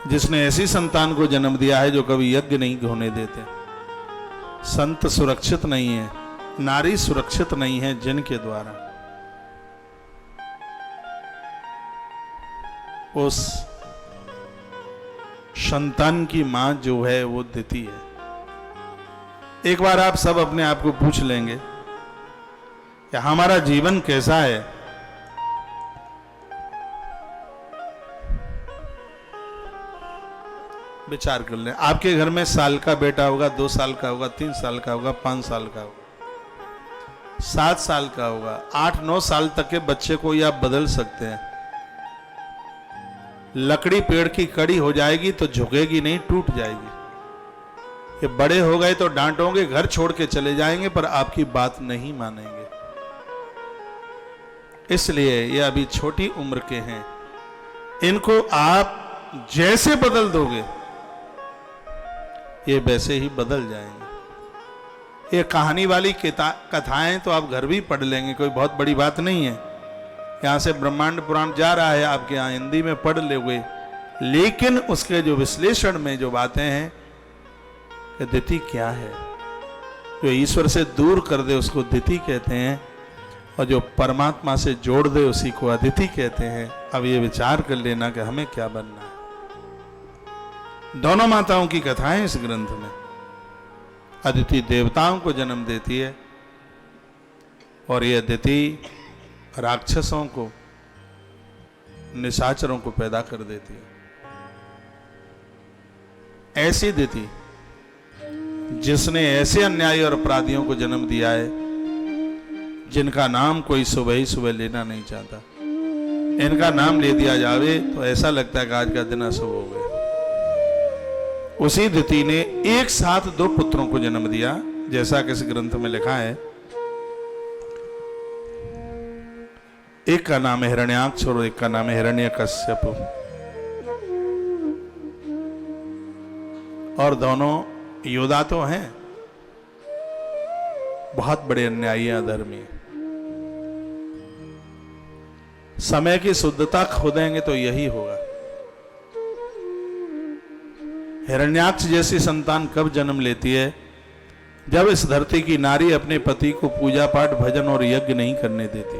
जिसने ऐसी संतान को जन्म दिया है जो कभी यज्ञ नहीं होने देते। संत सुरक्षित नहीं है, नारी सुरक्षित नहीं है जिनके द्वारा उस संतान की मां जो है वो दिति है। एक बार आप सब अपने आप को पूछ लेंगे कि हमारा जीवन कैसा है। विचार कर लें, आपके घर में साल का बेटा होगा, 2 साल का होगा, 3 साल का होगा, 5 साल का होगा, 7 साल का होगा, 8-9 साल तक के बच्चे को ही आप बदल सकते हैं। लकड़ी पेड़ की कड़ी हो जाएगी तो झुकेगी नहीं, टूट जाएगी। ये बड़े हो गए तो डांटोगे, घर छोड़ के चले जाएंगे, पर आपकी बात नहीं मानेंगे। इसलिए ये अभी छोटी उम्र के हैं, इनको आप जैसे बदल दोगे ये वैसे ही बदल जाएंगे। ये कहानी वाली कथाएं तो आप घर भी पढ़ लेंगे, कोई बहुत बड़ी बात नहीं है। यहाँ से ब्रह्मांड पुराण जा रहा है, आपके यहाँ हिंदी में पढ़ लोगे, लेकिन उसके जो विश्लेषण में जो बातें हैं, कि दिति क्या है, जो ईश्वर से दूर कर दे उसको दिति कहते हैं, और जो परमात्मा से जोड़ दे उसी को अदिति कहते हैं। अब ये विचार कर लेना कि हमें क्या बनना है। दोनों माताओं की कथाएं इस ग्रंथ में। अदिति देवताओं को जन्म देती है और ये अदिति राक्षसों को, निशाचरों को पैदा कर देती है। ऐसी अदिति जिसने ऐसे अन्यायी और अपराधियों को जन्म दिया है जिनका नाम कोई सुबह ही सुबह लेना नहीं चाहता। इनका नाम ले दिया जावे तो ऐसा लगता है कि आज का दिन अशुभ हो गया। उसी अदिति ने एक साथ 2 पुत्रों को जन्म दिया, जैसा कि इस ग्रंथ में लिखा है। एक का नाम है हिरण्याक्ष और एक का नाम है हिरण्यकश्यप। और दोनों योद्धा तो हैं, बहुत बड़े अन्यायी अधर्मी। समय की शुद्धता खो देंगे तो यही होगा। हिरण्याक्ष जैसी संतान कब जन्म लेती है? जब इस धरती की नारी अपने पति को पूजा पाठ, भजन और यज्ञ नहीं करने देती।